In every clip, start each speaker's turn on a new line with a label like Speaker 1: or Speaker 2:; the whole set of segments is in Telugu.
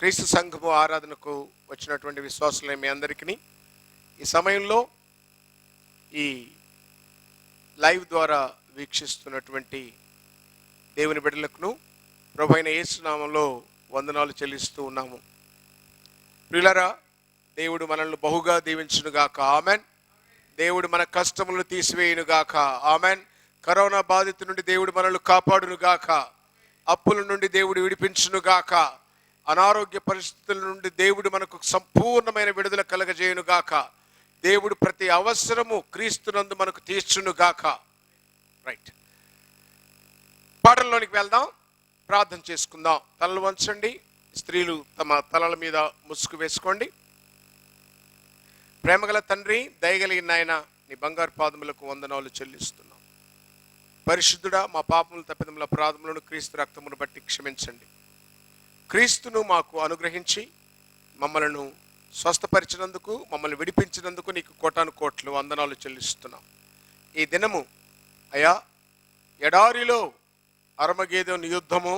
Speaker 1: క్రీస్తు సంఘము ఆరాధనకు వచ్చినటువంటి విశ్వాసులే మీ అందరికీ ఈ సమయంలో ఈ లైవ్ ద్వారా వీక్షిస్తున్నటువంటి దేవుని బిడ్డలకు ప్రభువైన యేసు నామములో వందనాలు చెల్లిస్తూ ఉన్నాము. ప్రియులారా, దేవుడు మనల్ని బహుగా దీవించునుగాక. ఆమెన్. దేవుడు మన కష్టములను తీసివేయునుగాక. ఆమెన్. కరోనా బాధిత నుండి దేవుడు మనల్ని కాపాడునుగాక. అప్పుల నుండి దేవుడు విడిపించునుగాక. అనారోగ్య పరిస్థితుల నుండి దేవుడు మనకు సంపూర్ణమైన విడుదల కలగజేయునుగాక. దేవుడు ప్రతి అవసరము క్రీస్తునందు మనకు తీర్చునుగాక. రైట్, పాటల్లోనికి వెళ్దాం, ప్రార్థన చేసుకుందాం. తలలు వంచండి, స్త్రీలు తమ తలల మీద ముసుగు వేసుకోండి. ప్రేమగల తండ్రి, దయగలిగిన నాయన, నీ బంగారు పాదములకు వందనాలు చెల్లిస్తున్నాం. పరిశుద్ధుడా, మా పాపములు తప్పిదముల అపరాధములను క్రీస్తు రక్తమును బట్టి క్షమించండి. క్రీస్తును మాకు అనుగ్రహించి మమ్మలను స్వస్థపరిచినందుకు, మమ్మల్ని విడిపించినందుకు నీకు కోటాను కోట్లు వందనాలు చెల్లిస్తున్నాం. ఈ దినము అయా, ఎడారిలో అర్మగెద్దోను యుద్ధము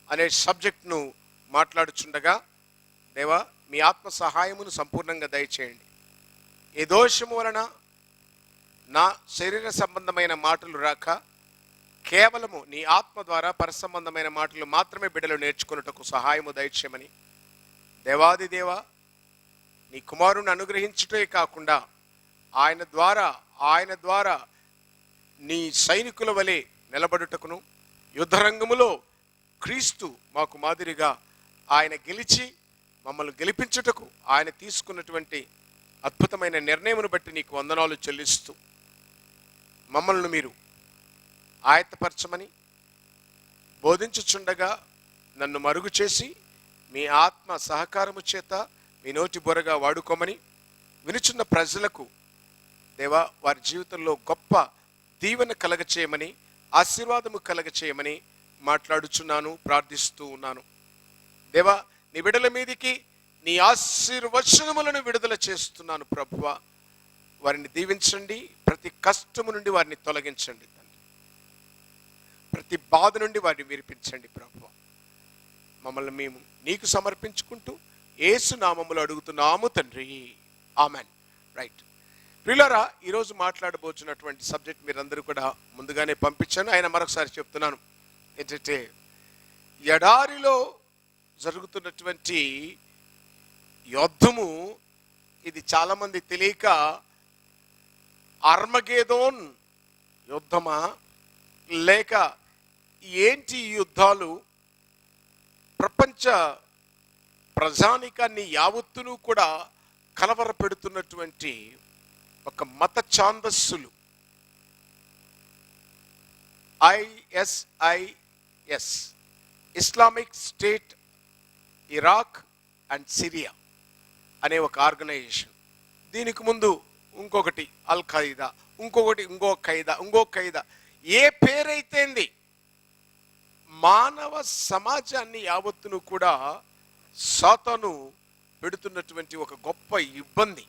Speaker 1: అనే సబ్జెక్ట్ను మాట్లాడుచుండగా దేవా, మీ ఆత్మ సహాయమును సంపూర్ణంగా దయచేయండి. ఏ దోషము వలన నా శరీర సంబంధమైన మాటలు రాక కేవలము నీ ఆత్మ ద్వారా పరసంబంధమైన మాటలు మాత్రమే బిడ్డలు నేర్చుకున్నటకు సహాయము దయచేయమని దేవాది దేవా, నీ కుమారుని అనుగ్రహించుటే కాకుండా ఆయన ద్వారా నీ సైనికుల వలె నిలబడుటకును, యుద్ధరంగములో క్రీస్తు మాకు మాదిరిగా ఆయన గెలిచి మమ్మల్ని గెలిపించుటకు ఆయన తీసుకున్నటువంటి అద్భుతమైన నిర్ణయమును బట్టి నీకు వందనాలు చెల్లిస్తూ మమ్మల్ని మీరు ఆయత్తపరచమని బోధించుచుండగా నన్ను మరుగు చేసి మీ ఆత్మ సహకారము చేత మీ నోటి బొరగా వాడుకోమని వినుచున్న ప్రజలకు దేవా, వారి జీవితంలో గొప్ప దీవెన కలగచేయమని, ఆశీర్వాదము కలగచేయమని మాట్లాడుచున్నాను, ప్రార్థిస్తూ ఉన్నాను. దేవా, నీ బిడ్డల మీదికి నీ ఆశీర్వచనములను విడుదల చేస్తున్నాను. ప్రభువా, వారిని దీవించండి. ప్రతి కష్టము నుండి వారిని తొలగించండి తండ్రి. ప్రతి బాధ నుండి వారిని విరిపించండి ప్రభువా. మమ్మల్ని మేము నీకు సమర్పించుకుంటూ యేసు నామములో అడుగుతున్నాము తండ్రి. ఆమెన్. రైట్. ప్రియులారా, ఈరోజు మాట్లాడబోతున్నటువంటి సబ్జెక్ట్ మీరందరూ కూడా ముందుగానే పంపించాను. ఆయన మరొకసారి చెప్తున్నాను. ఏంటంటే, ఎడారిలో జరుగుతున్నటువంటి యుద్ధము, ఇది చాలామంది తెలియక అర్మగెద్దోన్ యుద్ధమా లేక ఏంటి యుద్ధాలు, ప్రపంచ ప్రజానికాన్ని యావత్తును కూడా కలవర పెడుతున్నటువంటి ఒక మత ఛాందస్సులు, ISIS, Islamic state Iraq and Syria అనే ఒక ఆర్గనైజేషన్. దీనికి ముందు ఇంకొకటి అల్ ఖైదా, ఇంకో ఖైదా, ఏ పేరైతేంది, మానవ సమాజాన్ని యావత్తును కూడా సాతాను పెడుతున్నటువంటి ఒక గొప్ప ఇబ్బంది.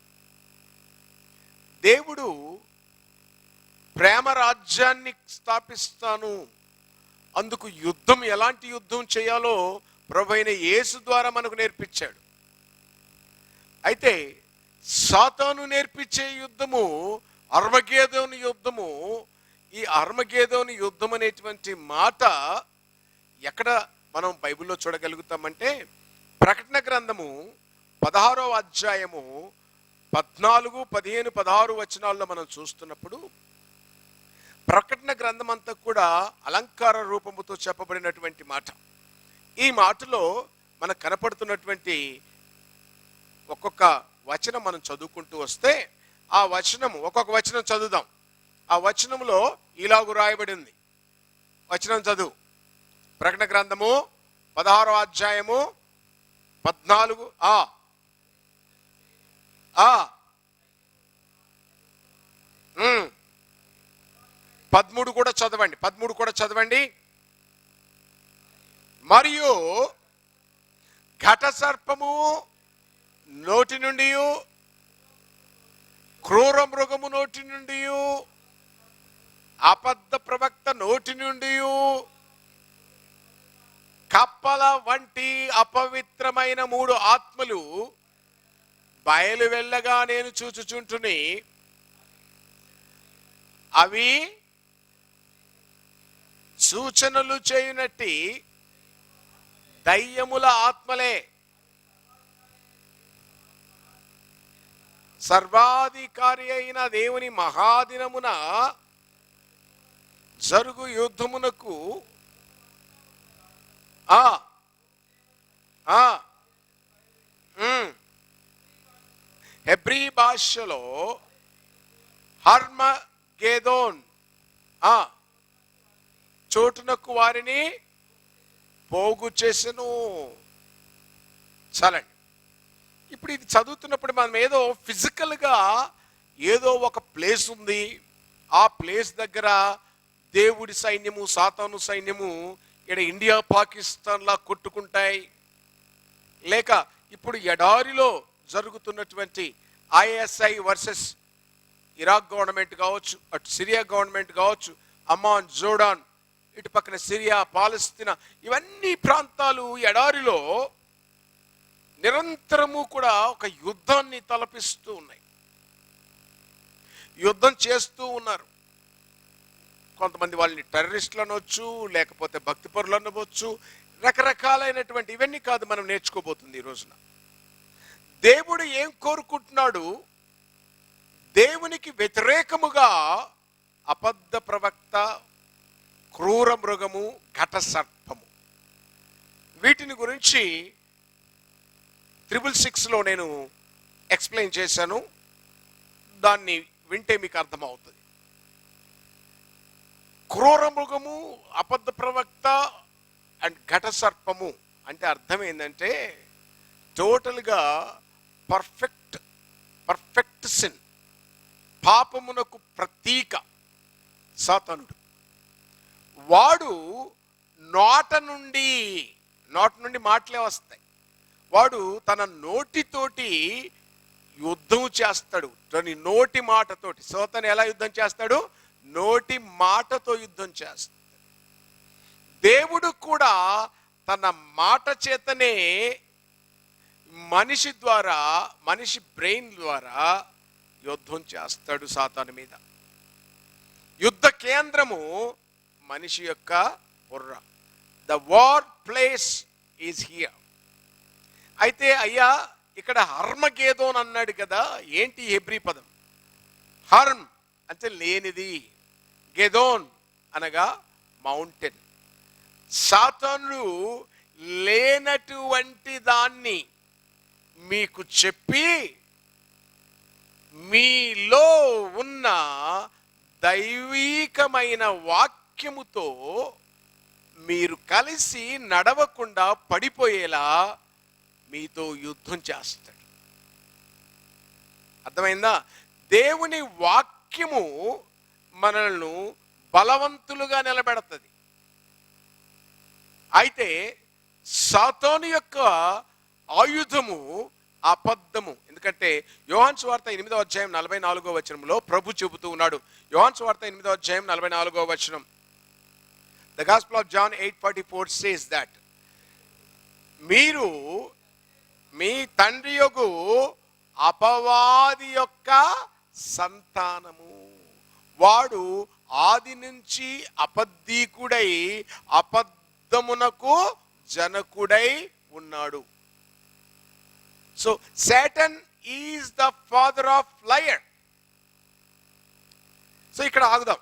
Speaker 1: దేవుడు ప్రేమ రాజ్యాన్ని స్థాపిస్తాను, అందుకు యుద్ధం, ఎలాంటి యుద్ధం చేయాలో ప్రభువైన యేసు ద్వారా మనకు నేర్పించాడు. అయితే సాతాను నేర్పించే యుద్ధము అర్మగెద్దోను యుద్ధము. ఈ అర్మగెద్దోను యుద్ధం అనేటువంటి మాట ఎక్కడ మనం బైబిల్లో చూడగలుగుతామంటే, ప్రకటన గ్రంథము 16వ అధ్యాయము 14, 15, 16 వచనాల్లో మనం చూస్తున్నప్పుడు ప్రకటన గ్రంథం అంతా కూడా అలంకార రూపముతో చెప్పబడినటువంటి మాట. ఈ మాటలో మనకు కనపడుతున్నటువంటి ఒక్కొక్క వచనం మనం చదువుకుంటూ వస్తే, ఆ వచనము, ఒక్కొక్క వచనం చదువుదాం. ఆ వచనంలో ఇలాగు రాయబడింది. వచనం చదువు. ప్రకటన గ్రంథము 16వ అధ్యాయము 14. 13 కూడా చదవండి. మరియు ఘట సర్పము నోటి నుండి, క్రూర మృగము నోటి నుండి, అబద్ధ ప్రవక్త నోటి నుండి కప్పల వంటి అపవిత్రమైన 3 ఆత్మలు బయలు వెళ్ళగా నేను చూచుచుంటుని, అవి సూచనలు చేయునట్టి దయ్యముల ఆత్మలే, సర్వాధికారి అయిన దేవుని మహాదినమున జరుగు యుద్ధమునకు హెబ్రీ భాషలో హర్మగెదోన్ చోటునకు వారిని పోగు చేసెను. చాలండి. ఇప్పుడు ఇది చదువుతున్నప్పుడు మనం ఏదో ఫిజికల్గా ఏదో ఒక ప్లేస్ ఉంది, ఆ ప్లేస్ దగ్గర దేవుడి సైన్యము సాతాను సైన్యము ఇక్కడ ఇండియా పాకిస్తాన్లా కొట్టుకుంటాయి, లేక ఇప్పుడు ఎడారిలో జరుగుతున్నటువంటి ఐఎస్ఐ వర్సెస్ ఇరాక్ గవర్నమెంట్ కావచ్చు, అటు సిరియా గవర్నమెంట్ కావచ్చు, అమాన్ జోర్డాన్, ఇటు పక్కన సిరియా పాలస్తీనా, ఇవన్నీ ప్రాంతాలు ఎడారిలో నిరంతరము కూడా ఒక యుద్ధాన్ని తలపిస్తూ ఉన్నాయి, యుద్ధం చేస్తూ ఉన్నారు. కొంతమంది వాళ్ళని టెర్రరిస్టులు అనవచ్చు, లేకపోతే భక్తిపరులు అనవచ్చు, రకరకాలైనటువంటి. ఇవన్నీ కాదు మనం నేర్చుకోబోతుంది ఈ రోజున. దేవుడు ఏం కోరుకుంటున్నాడు? దేవునికి వ్యతిరేకముగా అబద్ధ ప్రవక్త, క్రూర మృగము, ఘట సర్పము, వీటిని గురించి 666లో నేను ఎక్స్ప్లెయిన్ చేశాను. దాన్ని వింటే మీకు అర్థమవుతుంది. క్రూర మృగము, అబద్ధ ప్రవక్త అండ్ ఘట సర్పము అంటే అర్థం ఏంటంటే టోటల్గా పర్ఫెక్ట్ సిన్, పాపమునకు ప్రతీక సాతానుడు. వాడు నోట నుండి మాటలే వస్తాయి. వాడు తన నోటితోటి యుద్ధం చేస్తాడు, తన నోటి మాటతోటి. సాతాను ఎలా యుద్ధం చేస్తాడు? నోటి మాటతో యుద్ధం చేస్తాడు. దేవుడు కూడా తన మాట చేతనే మనిషి ద్వారా, మనిషి బ్రెయిన్ ద్వారా యుద్ధం చేస్తాడు సాతాను మీద. యుద్ధ కేంద్రము మనిషి యొక్క బుర్ర. The war place is here. అయితే అయ్యా ఇక్కడ హర్మగేదోన్ అన్నాడు కదా, ఏంటి హెబ్రీ పదం? హర్మ్ అంటే లేనిది, గెదోన్ అనగా మౌంటైన్. సాతానుడు లేనటువంటి దాన్ని మీకు చెప్పి మీలో ఉన్న దైవీకమైన వాక్యముతో మీరు కలిసి నడవకుండా పడిపోయేలా మీతో యుద్ధం చేస్తాడు. అర్థమైందా? దేవుని వాక్యము మనల్ని బలవంతులుగా నిలబెడుతుంది. అయితే సాతాను యొక్క ఆయుధము అబద్ధము. ఎందుకంటే యోహాను సువార్త 8వ అధ్యాయం 44వ వచనంలో ప్రభు చెబుతూ ఉన్నాడు. యోహాను సువార్త 8వ అధ్యాయం 44వ వచనం. The Gospel of John 8:44 says that మీరు మీ తండ్రి యొగు అపవాది యొక్క సంతానము. వాడు ఆది నుంచి అబద్ధీకుడై అబద్ధమునకు జనకుడై ఉన్నాడు. So Satan is the father of liar. So ఇక్కడ ఆగుదాం.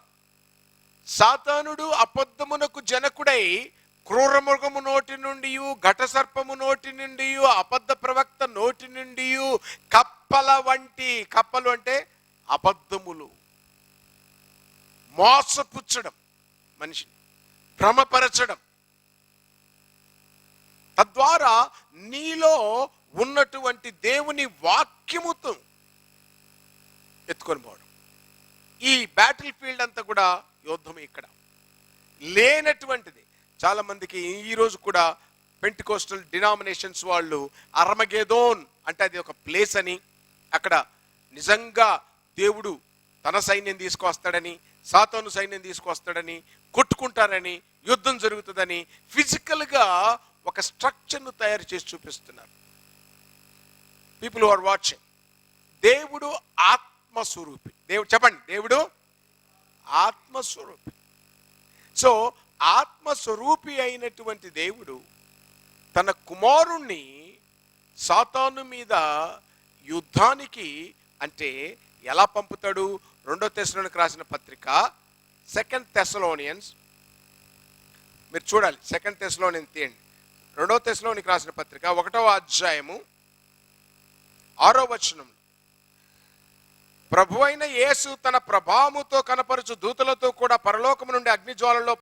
Speaker 1: సాతానుడు అబద్ధమునకు జనకుడై క్రూర మృగము నోటి నుండి, ఘట సర్పము నోటి నుండి, అబద్ధ ప్రవక్త నోటి నుండి, కప్పల వంటి, కప్పలు అంటే అబద్ధములు, మోసపుచ్చడం, మనిషిని భ్రమపరచడం, తద్వారా నీలో ఉన్నటువంటి దేవుని వాక్యముతో ఎత్తుకొని పోవడం. ఈ బ్యాటిల్ ఫీల్డ్ అంతా కూడా యుద్ధం. ఇక్కడ లేనటువంటిది. చాలా మందికి ఈరోజు కూడా పెంటికోస్టల్ డినామినేషన్స్ వాళ్ళు అర్మగెదోన్ అంటే అది ఒక ప్లేస్ అని, అక్కడ నిజంగా దేవుడు తన సైన్యం తీసుకొస్తాడని, సాతాను సైన్యం తీసుకొస్తాడని, కొట్టుకుంటారని, యుద్ధం జరుగుతుందని ఫిజికల్గా ఒక స్ట్రక్చర్ను తయారు చేసి చూపిస్తున్నారు. People who are watching. దేవుడు ఆత్మస్వరూపి. దేవుడు చెప్పండి, దేవుడు ఆత్మస్వరూపి. సో ఆత్మస్వరూపి అయినటువంటి దేవుడు తన కుమారుణ్ణి సాతాను మీద యుద్ధానికి అంటే ఎలా పంపుతాడు? 2 తెస్సలోనికి రాసిన పత్రిక 2 Thessalonians, మీరు చూడాలి. 2 Thessalonians తీయండి. 2 తెస్సలోనికి రాసిన పత్రిక 1వ అధ్యాయము 6వ వచనం. ప్రభువైన యేసు తన ప్రభావముతో కనపరచు దూతలతో కూడా పరలోకము నుండి అగ్నిజ్వాలలో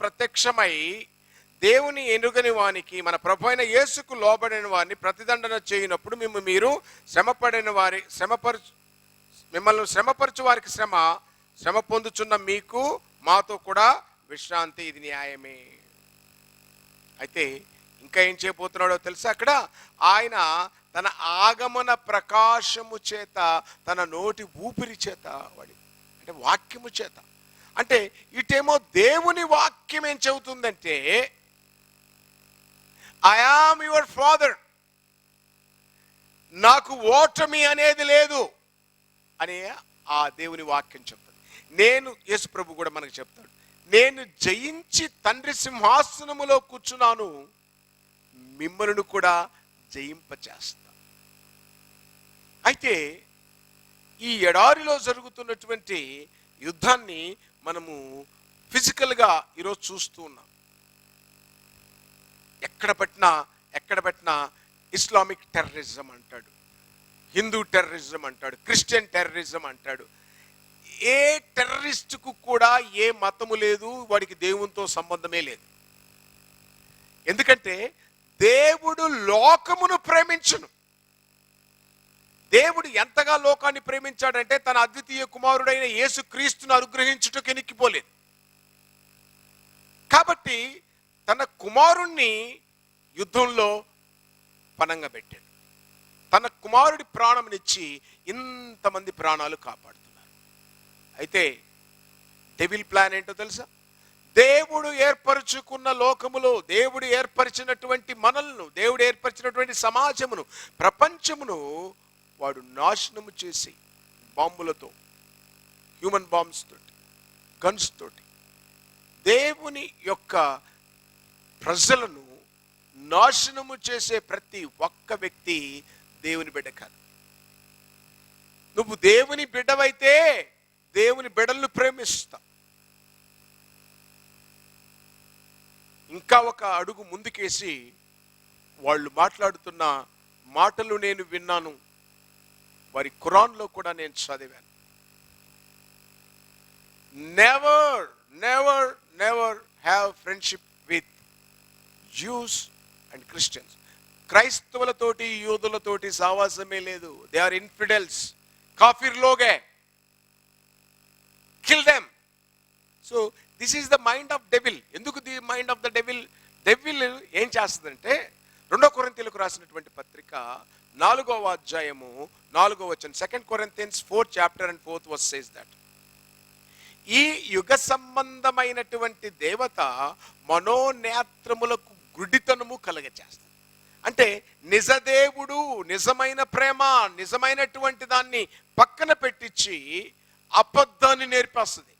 Speaker 1: ప్రత్యక్షమై దేవుని ఎరుగని వానికి మన ప్రభువైన యేసుకు లోబడిన వారిని ప్రతిదండన చేయనప్పుడు మీరు మిమ్మల్ని శ్రమపరచు వారికి శ్రమ పొందుచున్న మీకు మాతో కూడా విశ్రాంతి. ఇది న్యాయమే. అయితే ఇంకా ఏం చేయబోతున్నాడో తెలుసా? అక్కడ ఆయన తన ఆగమన ప్రకాశము చేత, తన నోటి ఊపిరి చేత, అంటే వాక్యము చేత, అంటే ఇటేమో దేవుని వాక్యం ఏం చెబుతుందంటే ఐ యామ్ యువర్ ఫాదర్, నాకు ఓటమి అనేది లేదు అనే ఆ దేవుని వాక్యం చెప్తాడు. యేసు ప్రభు కూడా మనకు చెప్తాడు, నేను జయించి తండ్రి సింహాసనములో కూర్చున్నాను, మిమ్మల్ని కూడా జయింపచేస్తా. అయితే ఈ ఎడారిలో జరుగుతున్నటువంటి యుద్ధాన్ని మనము ఫిజికల్గా ఈరోజు చూస్తూ ఉన్నాం. ఎక్కడ పెట్టినా ఇస్లామిక్ టెర్రరిజం అంటాడు, హిందూ టెర్రరిజం అంటాడు, క్రిస్టియన్ టెర్రరిజం అంటాడు. ఏ టెర్రరిస్టుకు కూడా ఏ మతము లేదు, వాడికి దేవునితో సంబంధమే లేదు. ఎందుకంటే దేవుడు లోకమును ప్రేమించును. దేవుడు ఎంతగా లోకాన్ని ప్రేమించాడంటే తన అద్వితీయ కుమారుడైన యేసు క్రీస్తును అనుగ్రహించుటకు ఎనిక్కిపోలేదు. కాబట్టి తన కుమారుణ్ణి యుద్ధంలో పణంగా పెట్టాడు. తన కుమారుడి ప్రాణంనిచ్చి ఇంతమంది ప్రాణాలు కాపాడుతున్నారు. అయితే డెవిల్ ప్లాన్ ఏంటో తెలుసా? దేవుడు ఏర్పరచుకున్న లోకములో, దేవుడు ఏర్పరిచినటువంటి మనల్ని, దేవుడు ఏర్పరిచినటువంటి సమాజమును, ప్రపంచమును వాడు నాశనము చేసి బాంబులతో, హ్యూమన్ బాంబ్స్ తోటి, గన్స్ తోటి దేవుని యొక్క ప్రజలను నాశనము చేసే ప్రతి ఒక్క వ్యక్తి దేవుని బిడ్డ కాదు. నువ్వు దేవుని బిడ్డవైతే దేవుని బిడ్డలను ప్రేమిస్తా. ఇంకా ఒక అడుగు ముందుకేసి వాళ్ళు మాట్లాడుతున్న మాటలు నేను విన్నాను, వారి ఖురాన్లో కూడా నేను చదివాను. Never never never have friendship with Jews and Christians. క్రైస్తవులతోటి యూదులతోటి సావాసమే లేదు. దే ఆర్ ఇన్ఫిడెల్స్, కాఫిర్ లోగే, kill them. So this is the mind of devil. ఎందుకు the mind of the devil? Devil ఏం చేస్తుందంటే 2 కొరింథీయులకు రాసినటువంటి పత్రిక 4వ అధ్యాయము 4వ వచనం, 2 Corinthians 4th chapter and 4th verse says that ఈ యుగ సంబంధమైనటువంటి దేవత మనోనేత్రములకు గుడ్డితనము కలగచేస్తుంది. అంటే నిజదేవుడు, నిజమైన ప్రేమ, నిజమైనటువంటి దాన్ని పక్కన పెట్టించి అబద్ధాన్ని నేర్పేస్తుంది.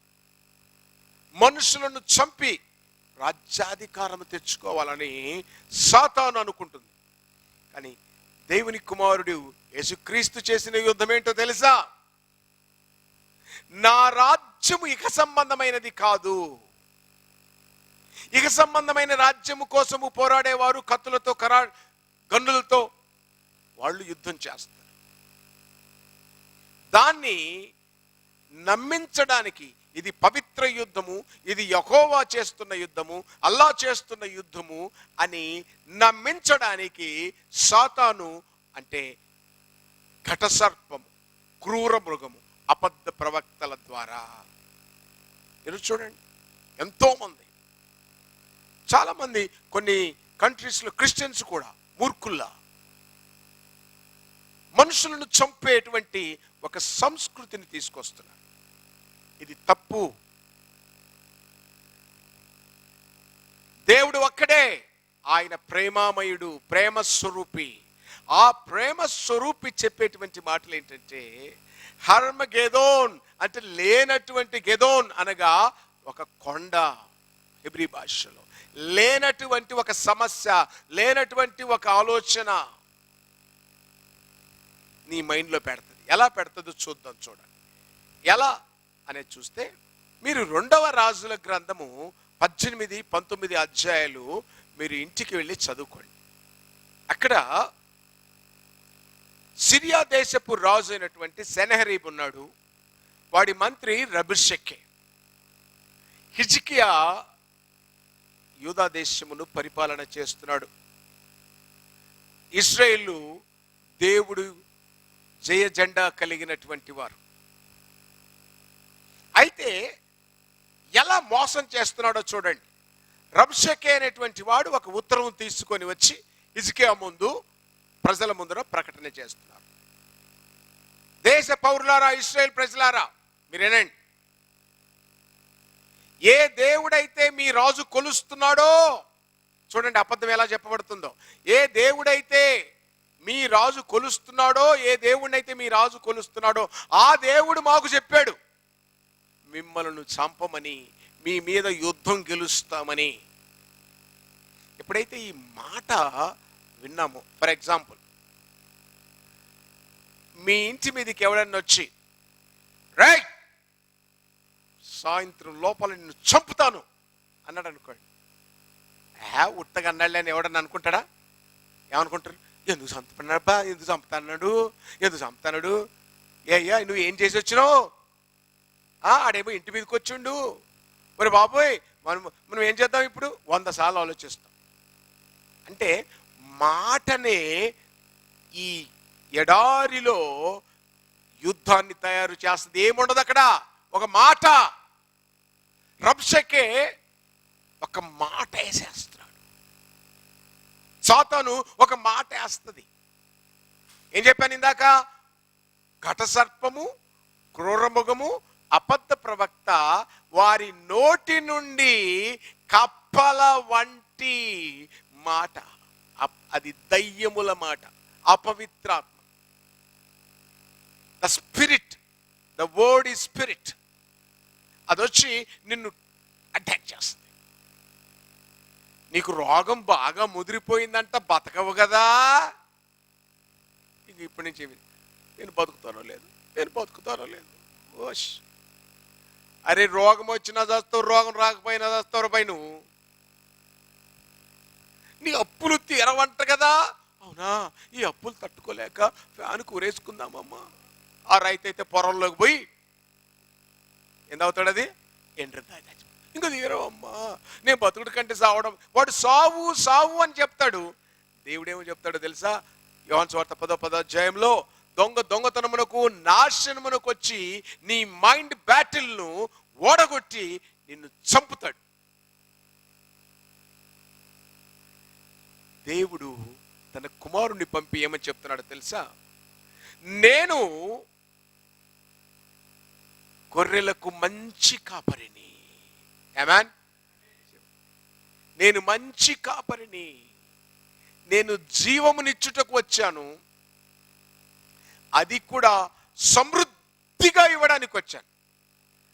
Speaker 1: మనుషులను చంపి రాజ్యాధికారం తెచ్చుకోవాలని సాతాను అనుకుంటుంది. కానీ దేవుని కుమారుడు యేసుక్రీస్తు చేసిన యుద్ధం ఏంటో తెలుసా? నా రాజ్యము ఇక సంబంధమైనది కాదు. ఇక సంబంధమైన రాజ్యము కోసము పోరాడేవారు కత్తులతో, గన్నులతో వాళ్ళు యుద్ధం చేస్తారు. దాన్ని నమ్మించడానికి ఇది పవిత్ర యుద్ధము, ఇది యెహోవా చేస్తున్న యుద్ధము, అల్లా చేస్తున్న యుద్ధము అని నమ్మించడానికి సాతాను అంటే ఘటసర్పము, క్రూర మృగము, అబద్ధ ప్రవక్తల ద్వారా. మీరు చూడండి, ఎంతోమంది, చాలామంది కొన్ని కంట్రీస్లో క్రిస్టియన్స్ కూడా మూర్ఖుల్లా మనుషులను చంపేటువంటి ఒక సంస్కృతిని తీసుకొస్తున్నారు. ఇది తప్పు. దేవుడు ఒక్కడే, ఆయన ప్రేమామయుడు, ప్రేమ స్వరూపి. ఆ ప్రేమ స్వరూపి చెప్పేటువంటి మాటలు ఏంటంటే హర్మగెదోన్ అంటే లేనటువంటి గెదోన్ అనగా ఒక కొండ. హెబ్రీ భాషలో లేనటువంటి ఒక సమస్య, లేనటువంటి ఒక ఆలోచన నీ మైండ్లో పెడుతుంది. ఎలా పెడుతుందో చూద్దాం. చూడండి ఎలా అనేది చూస్తే, మీరు 2వ రాజుల గ్రంథము 18, 19 అధ్యాయాలు మీరు ఇంటికి వెళ్ళి చదువుకోండి. అక్కడ సిరియా దేశపు రాజు అయినటువంటి సెనహరీబ్ ఉన్నాడు. వాడి మంత్రి రబుషెక్కే. హిజ్కియా యూదా దేశమును పరిపాలన చేస్తున్నాడు. ఇశ్రాయేలు దేవుడు జయ జెండా కలిగినటువంటి వారు. అయితే ఎలా మోసం చేస్తున్నాడో చూడండి. రబ్షకే అనేటువంటి వాడు ఒక ఉత్తరం తీసుకొని వచ్చి హిజ్కియా ముందు, ప్రజల ముందర ప్రకటన చేస్తున్నారు. దేశ పౌరులారా, ఇశ్రాయేల్ ప్రజలారా, మీరేనండి, ఏ దేవుడైతే మీ రాజు కొలుస్తున్నాడో, చూడండి అబద్ధం ఎలా చెప్పబడుతుందో. ఏ దేవుడైతే మీ రాజు కొలుస్తున్నాడో, ఏ దేవుడినైతే మీ రాజు కొలుస్తున్నాడో ఆ దేవుడు మాకు చెప్పాడు, మిమ్మల్ని చంపమని, మీ మీద యుద్ధం గెలుస్తామని. ఎప్పుడైతే ఈ మాట విన్నాము, ఫర్ ఎగ్జాంపుల్ మీ ఇంటి మీదకి ఎవడన్నా వచ్చి రైట్ సాయంత్రం లోపల నిన్ను చంపుతాను అన్నాడు అనుకోండి, ఉత్తగా అన్నాళ్ళే అని ఎవడన్నా అనుకుంటాడా? ఏమనుకుంటారు? ఎందుకు చంపుతున్నాడు, ఎందుకు చంపుతాడు, ఎందుకు చంపుతాడు, అయ్యా నువ్వు ఏం చేసి వచ్చినావు, ఆడేమో ఇంటి మీదకి వచ్చిండు, మరి బాబోయ్ మనం ఏం చేద్దాం ఇప్పుడు 100 సార్లు ఆలోచిస్తాం. అంటే మాటనే ఈ ఎడారిలో యుద్ధాన్ని తయారు చేస్తుంది. ఏముండదు అక్కడ, ఒక మాట. రబ్షకే ఒక మాట వేసేస్తున్నాడు. సాతాను ఒక మాట వేస్తుంది. ఏం చెప్పాను ఇందాక? ఘట సర్పము, క్రూరముఖము, అబద్ధ ప్రవక్త వారి నోటి నుండి కప్పల వంటి మాట. అది దయ్యముల మాట, అపవిత్రాత్మ. The spirit, the word is spirit. అది వచ్చి నిన్ను అటాక్ చేస్తుంది. నీకు రోగం బాగా ముదిరిపోయిందంట, బతకవు కదా. ఇంక ఇప్పటి నుంచి నేను బతుకుతానో లేదు, నేను బతుకుతానో లేదు. ఓష్, అరే రోగం వచ్చినా చేస్తావు, రోగం రాకపోయినా చేస్తావు పై. నువ్వు నీ అప్పులు తీరవంట కదా. అవునా, ఈ అప్పులు తట్టుకోలేక ఫ్యాన్ కూరేసుకుందామమ్మా. ఆ రైతు అయితే పొరంలోకి పోయి ఎందవుతాడు, అది ఎండ్రదాయి చచ్చిపో. ఇంకా తీరవమ్మా, నేను బతుకుడు కంటే సావడం. వాడు సావు సావు అని చెప్తాడు. దేవుడేమో చెప్తాడో తెలుసా? యోహాను సువార్త 10వ అధ్యాయంలో, దొంగతనమునకు నాశనమునకు వచ్చి నీ మైండ్ బ్యాటిల్ను ఓడగొట్టి నిన్ను చంపుతాడు. దేవుడు తన కుమారుణ్ణి పంపి ఏమని చెప్తున్నాడో తెలుసా? నేను గొర్రెలకు మంచి కాపరిని. ఆమేన్. నేను మంచి కాపరిని, నేను జీవమునిచ్చుటకు వచ్చాను, అది కూడా సమృద్ధిగా ఇవ్వడానికి వచ్చాను.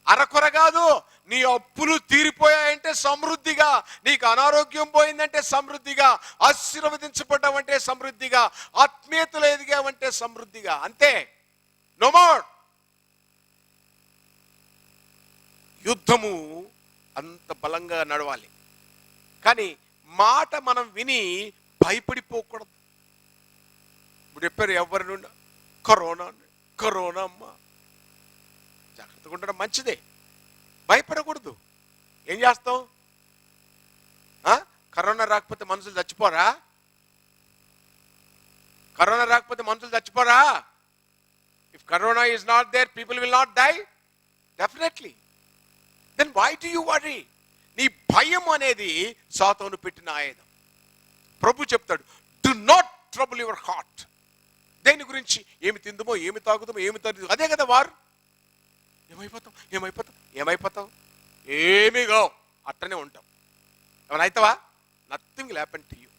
Speaker 1: అరకొర కాదు. నీ అప్పులు తీరిపోయాయంటే సమృద్ధిగా, నీకు అనారోగ్యం పోయిందంటే సమృద్ధిగా, ఆశీర్వదించబడ్డావంటే సమృద్ధిగా, ఆత్మీయతలు ఎదిగావంటే సమృద్ధిగా. అంతే, నో మోర్. యుద్ధము అంత బలంగా నడవాలి. కానీ మాట మనం విని భయపడిపోకూడదు. ఇప్పుడు చెప్పారు ఎవరి నుండి, కరోనా అమ్మ, జాగ్రత్తగా ఉండడం మంచిదే, భయపడకూడదు. ఏం చేస్తాం? కరోనా రాకపోతే మనుషులు చచ్చిపోరా? కరోనా రాకపోతే మనుషులు చచ్చిపోరా? If corona is not there, people will not die definitely. Then why do you worry? నీ భయం అనేది సాతాను పెట్టిన ఆయుధం. ప్రభు చెప్తాడు, do not trouble your heart. దేని గురించి? ఏమి తిందుమో, ఏమి తాగుదామో, ఏమి తాగుదామో, అదే కదా వారు. ఏమైపోతాం, ఏమి కావు, అట్టనే ఉంటాం. ఏమైనా అవుతావా? Nothing will happen to you.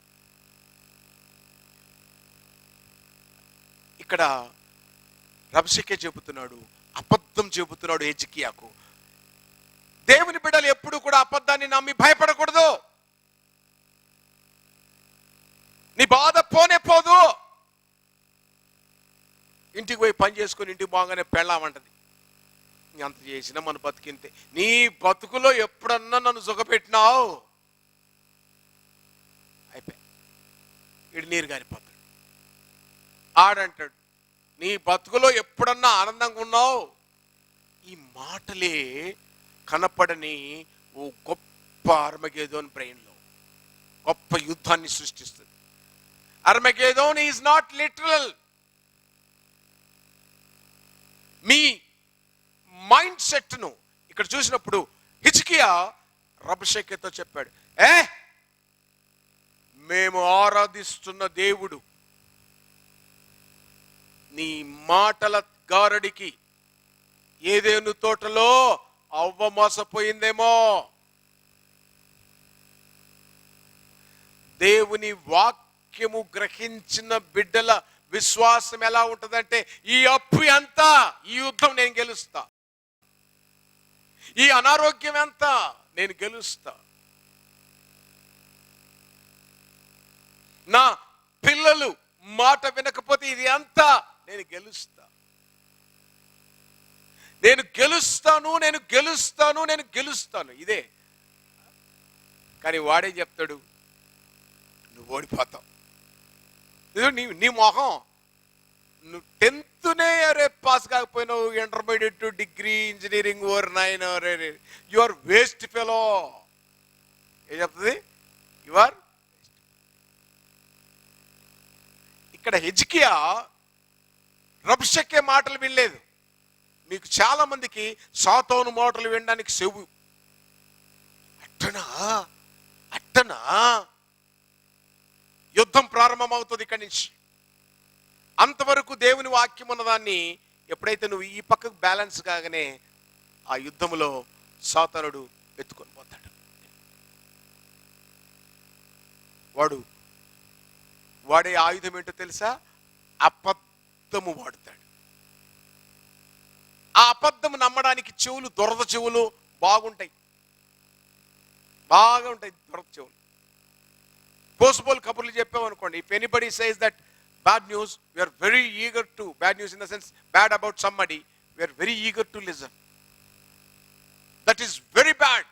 Speaker 1: ఇక్కడ రబ్షకే చెబుతున్నాడు, అబద్ధం చెబుతున్నాడు హిజ్కియాకు. దేవుని బిడ్డలు ఎప్పుడు కూడా అబద్ధాన్ని నమ్మి భయపడకూడదు. నీ బాధ పోనే పోదు. ఇంటికి పోయి పని చేసుకుని ఇంటికి బాగానే పెళ్ళామంటది. అంత చేసినా మన బతికింతే. నీ బతుకులో ఎప్పుడన్నా నన్ను సుఖపెట్టినావు, అయిపోయి ఇడు నీరు గారిపోతాడు. ఆడంటాడు, నీ బతుకులో ఎప్పుడన్నా ఆనందంగా ఉన్నావు. ఈ మాటలే కనపడని ఓ గొప్ప అర్మగేదోన్ బ్రెయిన్లో గొప్ప యుద్ధాన్ని సృష్టిస్తుంది. Armageddon is not literal. మీ మైండ్ సెట్ను ఇక్కడ చూసినప్పుడు హిజ్కియా రబ్షకేతో చెప్పాడు, మేము ఆరాధిస్తున్న దేవుడు నీ మాటల గారడికి ఏదేను తోటలో అవ్వ మోసపోయిందేమో. దేవుని వాక్యము గ్రహించిన బిడ్డల విశ్వాసం ఎలా ఉంటుందంటే, ఈ అప్పు ఎంత, ఈ యుద్ధం నేను గెలుస్తా. ఈ అనారోగ్యం ఎంత, నేను గెలుస్తా. నా పిల్లలు మాట వినకపోతే ఇది ఎంత, నేను గెలుస్తా. నేను గెలుస్తాను, నేను గెలుస్తాను, నేను గెలుస్తాను. ఇదే. కానీ వాడే చెప్తాడు, నువ్వు ఓడిపోతావు. నీ మొహం, నువ్వు 10th అరే పాస్ కాకపోయినావు, intermediate, degree, engineering over 9 you are waste fellow. ఏం చెప్తుంది? You are. ఇక్కడ హిజ్కియా రబ్షకే మాటలు వినలేదు. మీకు చాలా మందికి సాతోను మాటలు వినడానికి చెవు. అట్టనా యుద్ధం ప్రారంభమవుతుంది ఇక్కడి నుంచి. అంతవరకు దేవుని వాక్యం ఉన్నదాన్ని ఎప్పుడైతే నువ్వు ఈ పక్కకు బ్యాలెన్స్ కాగానే ఆ యుద్ధంలో సాతానుడు ఎత్తుకొని పోతాడు. వాడే ఆయుధం ఏంటో తెలుసా? అబద్ధము వాడుతాడు. ఆ అబద్ధము నమ్మడానికి చెవులు, దొరద చెవులు బాగుంటాయి, బాగా ఉంటాయి దొరద చెవులు. పోస్పోల్ కబుర్లు చెప్పామనుకోండి, if anybody says that bad news, we are very eager to, bad news in the sense bad about somebody, we are very eager to listen. That is very bad.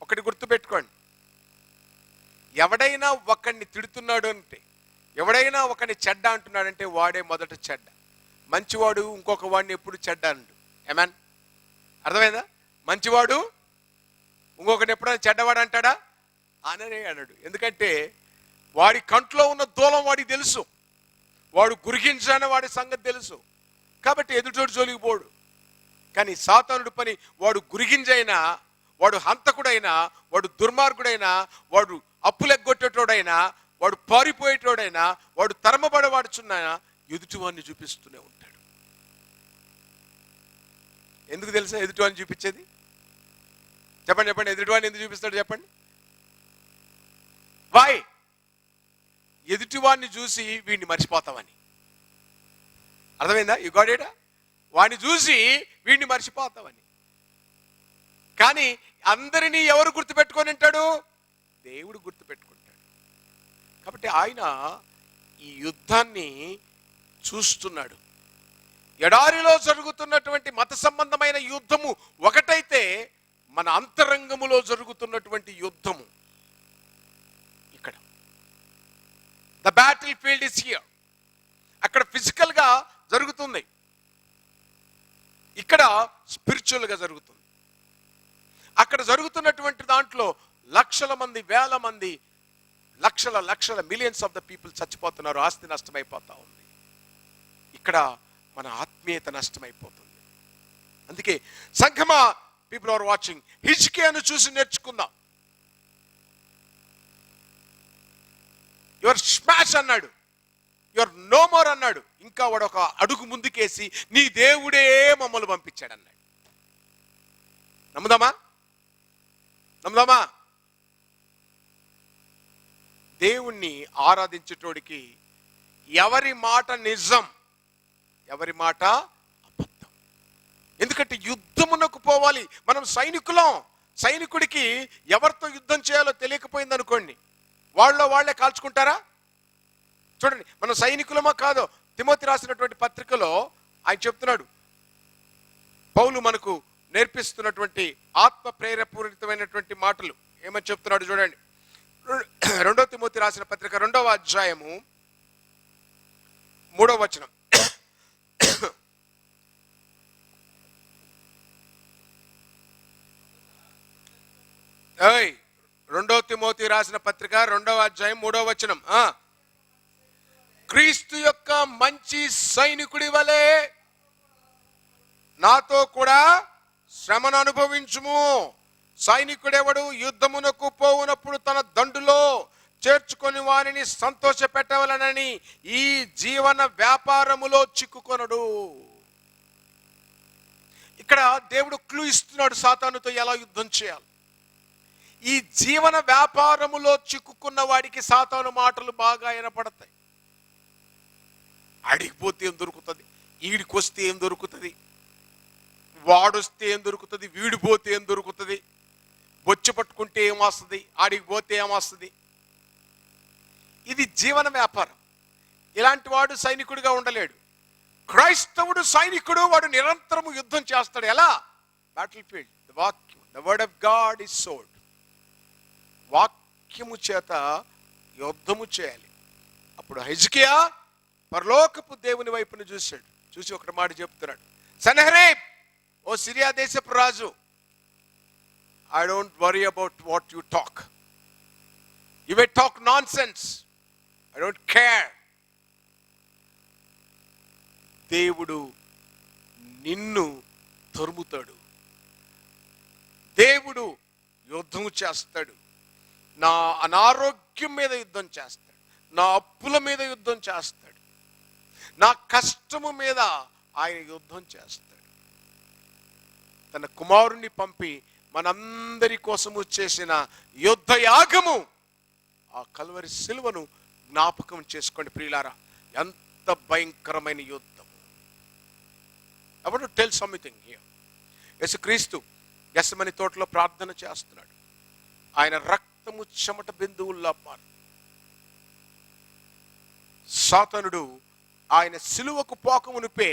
Speaker 1: ఒకటి గుర్తు పెట్టుకోండి, ఎవడైనా ఒకడిని తిడుతున్నాడు అంటే, ఎవడైనా ఒకడిని చెడ్డ అంటున్నాడంటే వాడే మొదట చెడ్డ. మంచివాడు ఇంకొక వాడిని ఎప్పుడు చెడ్డ అన్నాడు. ఏమన్ అర్థమైందా? మంచివాడు ఇంకొకటి ఎప్పుడైనా చెడ్డవాడు అంటాడా? అననే అన్నాడు. ఎందుకంటే వాడి కంట్లో ఉన్న దూలం వాడికి తెలుసు, వాడు గురిగించాలని వాడి సంగతి తెలుసు. కాబట్టి ఎదుటోడు జోలికి పోడు. కానీ సాతానుడి పని, వాడు గురిగింజైనా, వాడు హంతకుడైనా, వాడు దుర్మార్గుడైనా, వాడు అప్పులెగ్గొట్టేటోడైనా, వాడు పారిపోయేటోడైనా, వాడు తరమబడవాడుచున్నా ఎదుటివాడిని చూపిస్తూనే ఉంటాడు. ఎందుకు తెలుసా ఎదుటివాడిని చూపించేది? చెప్పండి. ఎదుటివాడిని ఎందుకు చూపిస్తాడు చెప్పండి? వై? ఎదుటివాడిని చూసి వీడిని మర్చిపోతామని. అర్థమైందా? You got it? వాడిని చూసి వీడిని మర్చిపోతామని. కానీ అందరినీ ఎవరు గుర్తుపెట్టుకొని ఉంటాడు? దేవుడు గుర్తుపెట్టుకుంటాడు. కాబట్టి ఆయన ఈ యుద్ధాన్ని చూస్తున్నాడు. ఎడారిలో జరుగుతున్నటువంటి మత సంబంధమైన యుద్ధము ఒకటైతే, మన అంతరంగములో జరుగుతున్నటువంటి యుద్ధము ఇక్కడ. The battle field is here. అక్కడ ఫిజికల్ గా జరుగుతుంది, ఇక్కడ స్పిరిచువల్ గా జరుగుతుంది. అక్కడ జరుగుతున్నటువంటి దాంట్లో లక్షల మంది, వేల మంది, లక్షల మిలియన్స్ ఆఫ్ ద పీపుల్ చచ్చిపోతున్నారు, ఆస్తి నష్టమైపోతా ఉంది. ఇక్కడ మన ఆత్మీయత నష్టమైపోతుంది. అందుకే సంఘమా, పీపుల్ ఆర్ వాచింగ్, హిజ్కియాను చూసి నేర్చుకుందాం. యువర్ స్మాష్ అన్నాడు, యువర్ నో మోర్ అన్నాడు. ఇంకా వాడు ఒక అడుగు ముందుకేసి నీ దేవుడే మమ్మల్ని పంపించాడు అన్నాడు. నమ్ముదామా? దేవుణ్ణి ఆరాధించేటోడికి ఎవరి మాట నిజం, ఎవరి మాట అబద్ధం. ఎందుకంటే యుద్ధమునకు పోవాలి. మనం సైనికులం. సైనికుడికి ఎవరితో యుద్ధం చేయాలో తెలియకపోయింది అనుకోండి, వాళ్ళే కాల్చుకుంటారా? చూడండి, మనం సైనికులమా కాదో తిమోతి రాసినటువంటి పత్రికలో ఆయన చెప్తున్నాడు. పౌలు మనకు నేర్పిస్తున్నటువంటి ఆత్మ ప్రేరపూరితమైనటువంటి మాటలు ఏమని చెప్తున్నాడు చూడండి. 2 తిమోతి రాసిన పత్రిక 2వ అధ్యాయము 3వ వచనం. 2 తిమోతి రాసిన పత్రిక 2వ అధ్యాయం 3వ వచనం. క్రీస్తు యొక్క మంచి సైనికుడి వలె నాతో కూడా శ్రమను అనుభవించుము. సైనికుడెవడు యుద్ధమునకు పోవునప్పుడు తన దండులో చేర్చుకొని వారిని సంతోష పెట్టవలనని ఈ జీవన వ్యాపారములో చిక్కుకొనడు. ఇక్కడ దేవుడు క్లూ ఇస్తున్నాడు సాతానుతో ఎలా యుద్ధం చేయాలి. ఈ జీవన వ్యాపారములో చిక్కుకున్న వాడికి సాతాను మాటలు బాగా వినపడతాయి. అడిగిపోతే ఏం దొరుకుతుంది, ఈడికొస్తే ఏం దొరుకుతుంది, వాడొస్తే ఏం దొరుకుతుంది, వీడిపోతే ఏం దొరుకుతుంది, బొచ్చు పట్టుకుంటే ఏం వస్తుంది, ఆడికి పోతే ఏం వస్తుంది. ఇది జీవన వ్యాపారం. ఇలాంటి వాడు సైనికుడిగా ఉండలేడు. క్రైస్తవుడు సైనికుడు. వాడు నిరంతరము యుద్ధం చేస్తాడు. ఎలా? Battle field. ద వాక్యం, the word of God is sold. వాక్యము చేత యుద్ధము చేయాలి. అప్పుడు హిజ్కియా పరలోకపు దేవుని వైపును చూశాడు. చూసి ఒక మాట చెప్తున్నాడు. సన్హెరీబ్, ఓ సిరియా దేశపు రాజు, I don't worry about what you talk. You may talk nonsense, I don't care. దేవుడు నిన్ను తరుముతాడు. దేవుడు యుద్ధం చేస్తాడు. నా అనారోగ్యం మీద యుద్ధం చేస్తాడు, నా అప్పుల మీద యుద్ధం చేస్తాడు, నా కష్టము మీద ఆయన యుద్ధం చేస్తాడు. తన కుమారుణ్ణి పంపి మనందరి కోసము చేసిన యుద్ధ యాగము, ఆ కల్వరి సిలువను జ్ఞాపకం చేసుకోండి ప్రియులారా. ఎంత భయంకరమైన యుద్ధం. I want to tell something here. యేసుక్రీస్తు గెత్సెమనీ తోటలో ప్రార్థన చేస్తున్నాడు. ఆయన రక్తము చెమట బిందువుల్లా మారు. సాతానుడు ఆయన సిలువకు పోకమునిపే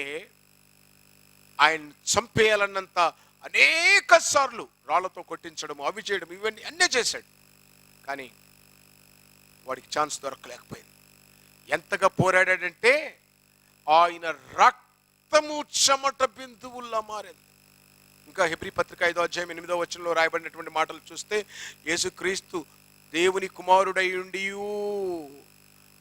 Speaker 1: ఆయన చంపేయాలన్నంత అనేక సార్లు రాళ్లతో కొట్టించడం, అవి చేయడం, ఇవన్నీ అన్నీ చేశాడు. కానీ వాడికి ఛాన్స్ దొరకలేకపోయింది. ఎంతగా పోరాడాడంటే ఆయన రక్తము చెమట బిందువుల్లా మారింది. ఇంకా హెబ్రీ పత్రిక 5వ అధ్యాయం 8వ వచనంలో రాయబడినటువంటి మాటలు చూస్తే, యేసుక్రీస్తు దేవుని కుమారుడై ఉండియు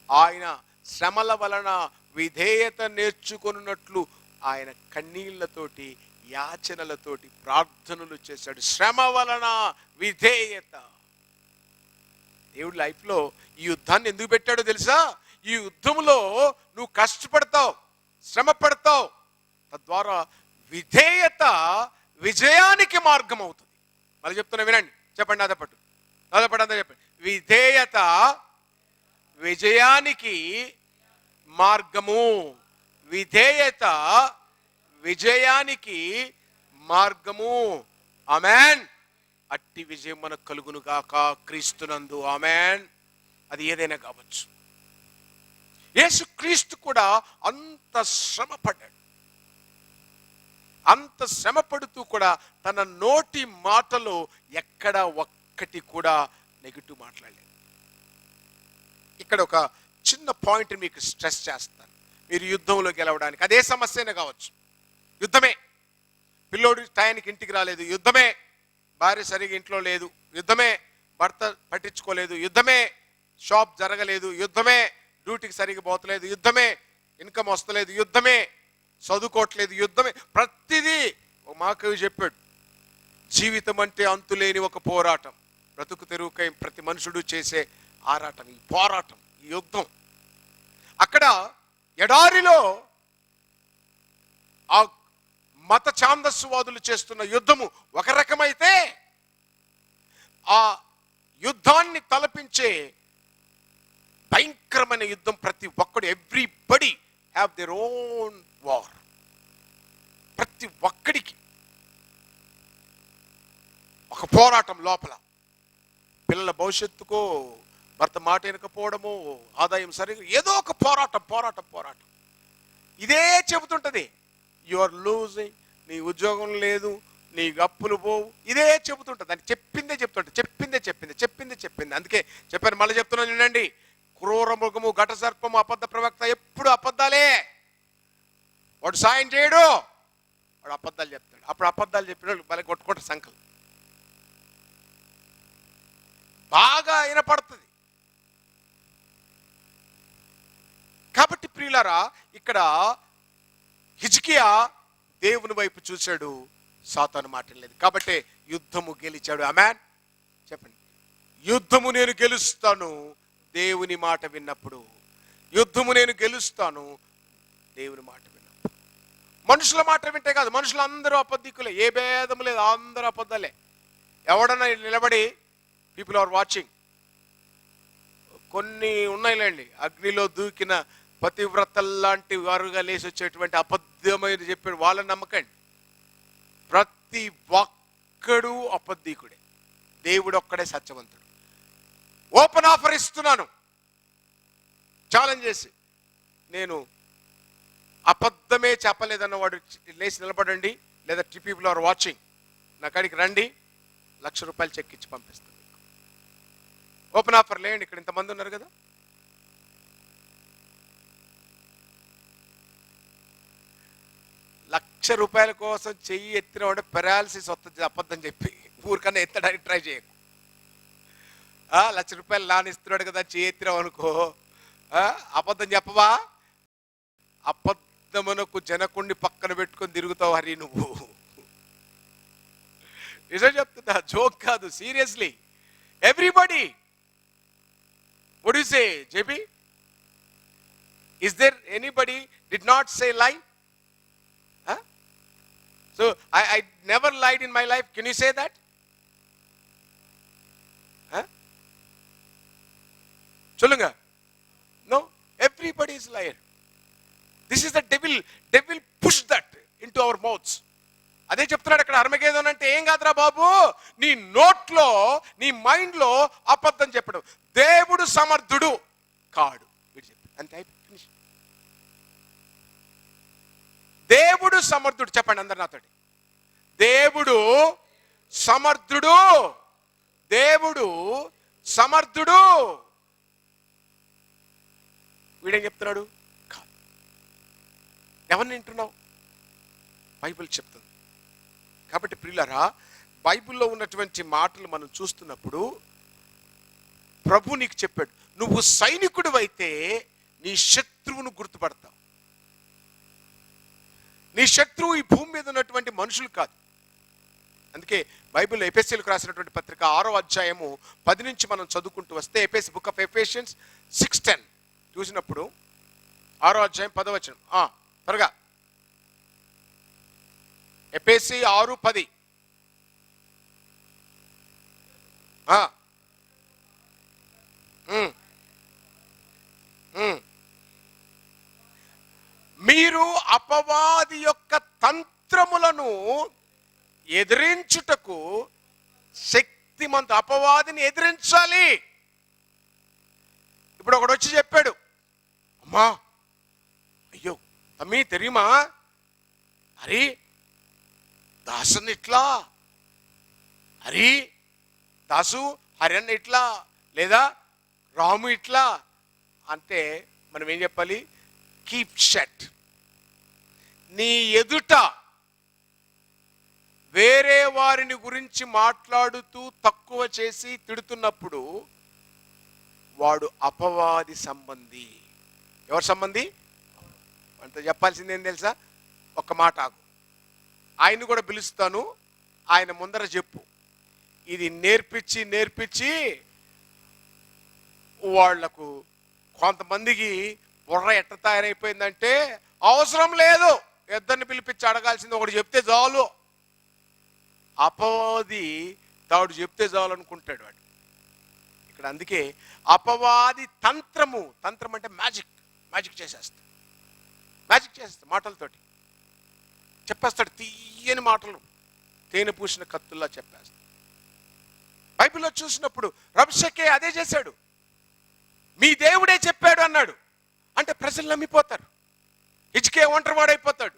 Speaker 1: ఆయన శ్రమల వలన విధేయత నేర్చుకొనున్నట్లు ఆయన కన్నీళ్లతోటి యాచనలతోటి ప్రార్థనలు చేశాడు. శ్రమ వలన విధేయత. దేవుడి లైఫ్లో ఈ యుద్ధాన్ని ఎందుకు పెట్టాడో తెలుసా? ఈ యుద్ధంలో నువ్వు కష్టపడతావు, శ్రమ పడతావు, తద్వారా విధేయత విజయానికి మార్గం అవుతుంది. మళ్ళీ చెప్తున్నా, వినండి, చెప్పండి నాతో పాటు అంతా చెప్పండి. విధేయత విజయానికి మార్గము. విధేయత విజయానికి మార్గము. ఆమేన్. అట్టి విజయం మనకు కలుగును గాక క్రీస్తునందు. ఆమేన్. అది ఏదైనా కావచ్చు. యేసుక్రీస్తు కూడా అంత శ్రమ పడ్డాడు. అంత శ్రమ పడుతూ కూడా తన నోటి మాటలో ఎక్కడ ఒక్కటి కూడా నెగిటివ్ మాట్లాడలేదు. ఇక్కడ ఒక చిన్న పాయింట్ మీకు స్ట్రెస్ చేస్తాను. మీరు యుద్ధంలో గెలవడానికి, అదే సమస్యనే కావచ్చు, యుద్ధమే. పిల్లోడు టయానికి ఇంటికి రాలేదు, యుద్ధమే. భార్య సరిగా ఇంట్లో లేదు, యుద్ధమే. భర్త పట్టించుకోలేదు, యుద్ధమే. షాప్ జరగలేదు, యుద్ధమే. డ్యూటీకి సరిగా పోతలేదు, యుద్ధమే. ఇన్కమ్ వస్తలేదు, యుద్ధమే. చదువుకోవట్లేదు, యుద్ధమే. ప్రతిదీ మాకు చెప్పాడు, జీవితం అంటే అంతులేని ఒక పోరాటం, బ్రతుకు తెరువుకై ప్రతి మనుషుడు చేసే ఆరాటం, ఈ పోరాటం, ఈ యుద్ధం. అక్కడ ఎడారిలో ఆ మత ఛాందస్సువాదులు చేస్తున్న యుద్ధము ఒక రకమైతే, ఆ యుద్ధాన్ని తలపించే భయంకరమైన యుద్ధం. ప్రతి ఒక్కడు, everybody have their own war. ప్రతి ఒక్కడికి ఒక పోరాటం లోపల. పిల్లల భవిష్యత్తుకో, భర్త మాట వినకపోవడము, ఆదాయం సరిగ్గా, ఏదో ఒక పోరాటం పోరాటం పోరాటం. ఇదే చెబుతుంటది, యు ఆర్ లూజింగ్, నీ ఉద్యోగం లేదు, నీ అప్పులు పోవు, ఇదే చెబుతుంటుంది. అని చెప్పిందే చెప్పింది. అందుకే చెప్పాను, మళ్ళీ చెప్తున్నాను వినండి. క్రూర మృగము, ఘట సర్పము, అబద్ధ ప్రవక్త ఎప్పుడు అబద్ధాలే. వాడు సాయం చేయడు, వాడు అబద్ధాలు చెప్తాడు. అప్పుడు అబద్ధాలు చెప్పిన వాళ్ళు మళ్ళీ కొట్టుకుంటారు సంకలు. బాగా వినపడుతుంది. కాబట్టి ప్రియులారా, ఇక్కడ హిజ్కియా దేవుని వైపు చూశాడు, సాతాను మాట లేదు. కాబట్టి యుద్ధము గెలిచాడు. ఆమేన్ చెప్పండి. యుద్ధము నేను గెలుస్తాను దేవుని మాట విన్నప్పుడు. యుద్ధము నేను గెలుస్తాను దేవుని మాట విన్నప్పుడు. మనుషుల మాట వింటే కాదు, మనుషులు అందరూ అబద్ధికులే, ఏ భేదము లేదు, అందరూ అబద్ధాలే. ఎవడన్నా నిలబడి, పీపుల్ ఆర్ వాచింగ్, కొన్ని ఉన్నాయిలేండి, అగ్నిలో దూకిన పతివ్రతల్లాంటి వారుగా లేచి వచ్చేటువంటి అబద్ధమైన చెప్పాడు, వాళ్ళని నమ్మకండి. ప్రతి ఒక్కడు అబద్ధికుడే, దేవుడు ఒక్కడే సత్యవంతుడు. ఓపెన్ ఆఫర్ ఇస్తున్నాను, ఛాలెంజ్ చేసి. నేను అబద్ధమే చెప్పలేదన్న వాడు లేచి నిలబడండి, లేదా పీపుల్ ఆర్ వాచింగ్, నా కాడికి రండి, ₹1,00,000 చెక్ ఇచ్చి పంపిస్తాను. ఓపెన్ ఆఫర్ లేండి, ఇక్కడ ఇంతమంది ఉన్నారు కదా. ₹1,00,000 కోసం చెయ్యి ఎత్తిన వాడే పెరాలసిస్ వస్తుంది అబద్ధం చెప్పి. ఊరికన్నా ఎత్తడానికి ట్రై చేయకు. ₹1,00,000 నానిస్తున్నాడు కదా, చెయ్యి ఎత్తినావు అనుకో, అబద్ధం చెప్పవా? అబద్ధమునకు జనకుణ్ణి పక్కన పెట్టుకొని తిరుగుతావు హరి నువ్వు. నిజం చెప్తున్నా, జోక్ కాదు, seriously. Everybody, what do you say, JB? Is there anybody did not say lie? So I never lied in my life. Can you say that? Cholunga. No, everybody is liar. This is the devil. Devil pushed that into our mouths. అదే చెప్తున్నాడు అక్కడ. అర్మగేదోన్ అంటే ఏం కాదురా బాబు, నీ నోట్లో, నీ మైండ్ లో అబద్ధం చెప్పడం. దేవుడు సమర్థుడు కాడు, అంతే. ఫినిష్. దేవుడు సమర్థుడు, చెప్పండి అందరు నాతోటి. దేవుడు సమర్థుడు, దేవుడు సమర్థుడు. వీడేం చెప్తున్నాడు? కాదు. ఎవరిని వింటున్నావు? బైబిల్ చెప్తుంది. కాబట్టి ప్రియులారా, బైబిల్లో ఉన్నటువంటి మాటలు మనం చూస్తున్నప్పుడు ప్రభు నీకు చెప్పాడు, నువ్వు సైనికుడు అయితే నీ శత్రువును గుర్తుపడతావు. నీ శత్రువు ఈ భూమి మీద ఉన్నటువంటి మనుషులు కాదు. అందుకే బైబిల్లో ఎఫెసీయులకు రాసినటువంటి పత్రిక 6వ అధ్యాయము 10 నుంచి మనం చదువుకుంటూ వస్తే, బుక్ ఆఫ్ ఎఫెసియన్స్ 6:10 చూసినప్పుడు, 6వ అధ్యాయం 10వ వచనం, త్వరగా. ఎఫెసీ 6:10. మీరు అపవాది యొక్క తంత్రములను ఎదిరించుటకు శక్తిమంతు. అపవాదిని ఎదిరించాలి. ఇప్పుడు ఒకడు వచ్చి చెప్పాడు, అమ్మా అయ్యో తమ్మీ తెరియుమా, అరే దాసన్ ఇట్లా, హరి దాసు హరియన్న ఇట్లా, లేదా రాము ఇట్లా అంటే మనం ఏం చెప్పాలి? Keep shut. నీ ఎదుట వేరే వారిని గురించి మాట్లాడుతూ తక్కువ చేసి తిడుతున్నప్పుడు వాడు అపవాది సంబంధి. ఎవరు సంబంధి? అంత చెప్పాల్సింది ఏం తెలుసా? ఒక్క మాట ఆగు, ఆయన్ని కూడా పిలుస్తాను, ఆయన ముందర చెప్పు. ఇది నేర్పించి వాళ్లకు కొంతమందికి బుర్ర ఎట్ట తయారైపోయిందంటే, అవసరం లేదు, ఇద్దరిని పిలిపించి అడగాల్సింది ఒకటి చెప్తే చాలు. అపవాది తాడు చెప్తే చాలు అనుకుంటాడు వాడు. ఇక్కడ అందుకే అపవాది తంత్రము, తంత్రం అంటే మ్యాజిక్ చేసేస్తాడు. మాటలతోటి చెప్పేస్తాడు, తీయని మాటలు తేనె పూసిన కత్తుల్లా చెప్పేస్తాడు. బైబిల్లో చూసినప్పుడు రబ్షకే అదే చేశాడు. మీ దేవుడే చెప్పాడు అన్నాడు అంటే ప్రజలు నమ్మిపోతారు. హిజ్కియా ఒంటరివాడైపోతాడు.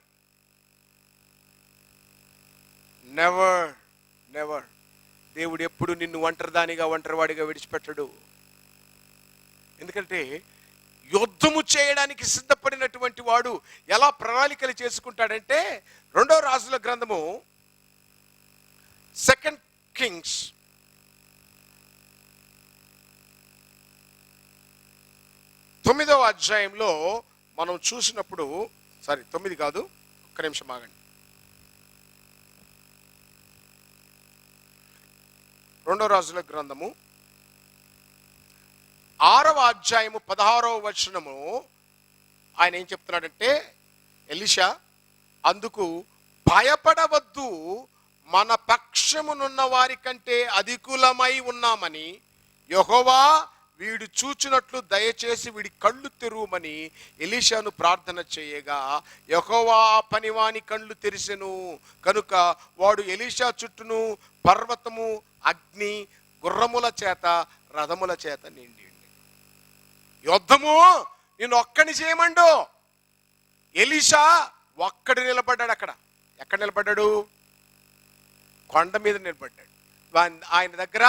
Speaker 1: నెవర్ దేవుడు ఎప్పుడు నిన్ను ఒంటరివాడిగా విడిచిపెట్టడు. ఎందుకంటే యుద్ధము చేయడానికి సిద్ధపడినటువంటి వాడు ఎలా ప్రణాళికలు చేసుకుంటాడంటే, 2వ రాజుల గ్రంథము 2 Kings 9వ అధ్యాయంలో మనం చూసినప్పుడు, 9 కాదు, ఒక్క నిమిషం ఆగండి. 2వ రాజుల గ్రంథము 6వ అధ్యాయము 16వ వచనము ఆయన ఏం చెప్తున్నాడంటే, ఎలీషా అందుకు భయపడవద్దు, మన పక్షమునున్న వారి కంటే అధికులమై ఉన్నామని యెహోవా వీడు చూచినట్లు దయచేసి వీడి కళ్ళు తెరువమని ఎలీషాను ప్రార్థన చేయగా యెహోవా పనివాని కళ్ళు తెరిసెను. కనుక వాడు ఎలీషా చుట్టూను పర్వతము, అగ్ని, గుర్రముల చేత, రథముల చేత నిండి యుద్ధము నేను ఒక్కడిని చేయమండు. ఎలీషా ఒక్కడు నిలబడ్డాడు. ఎక్కడ నిలబడ్డాడు? కొండ మీద నిలబడ్డాడు. ఆయన దగ్గర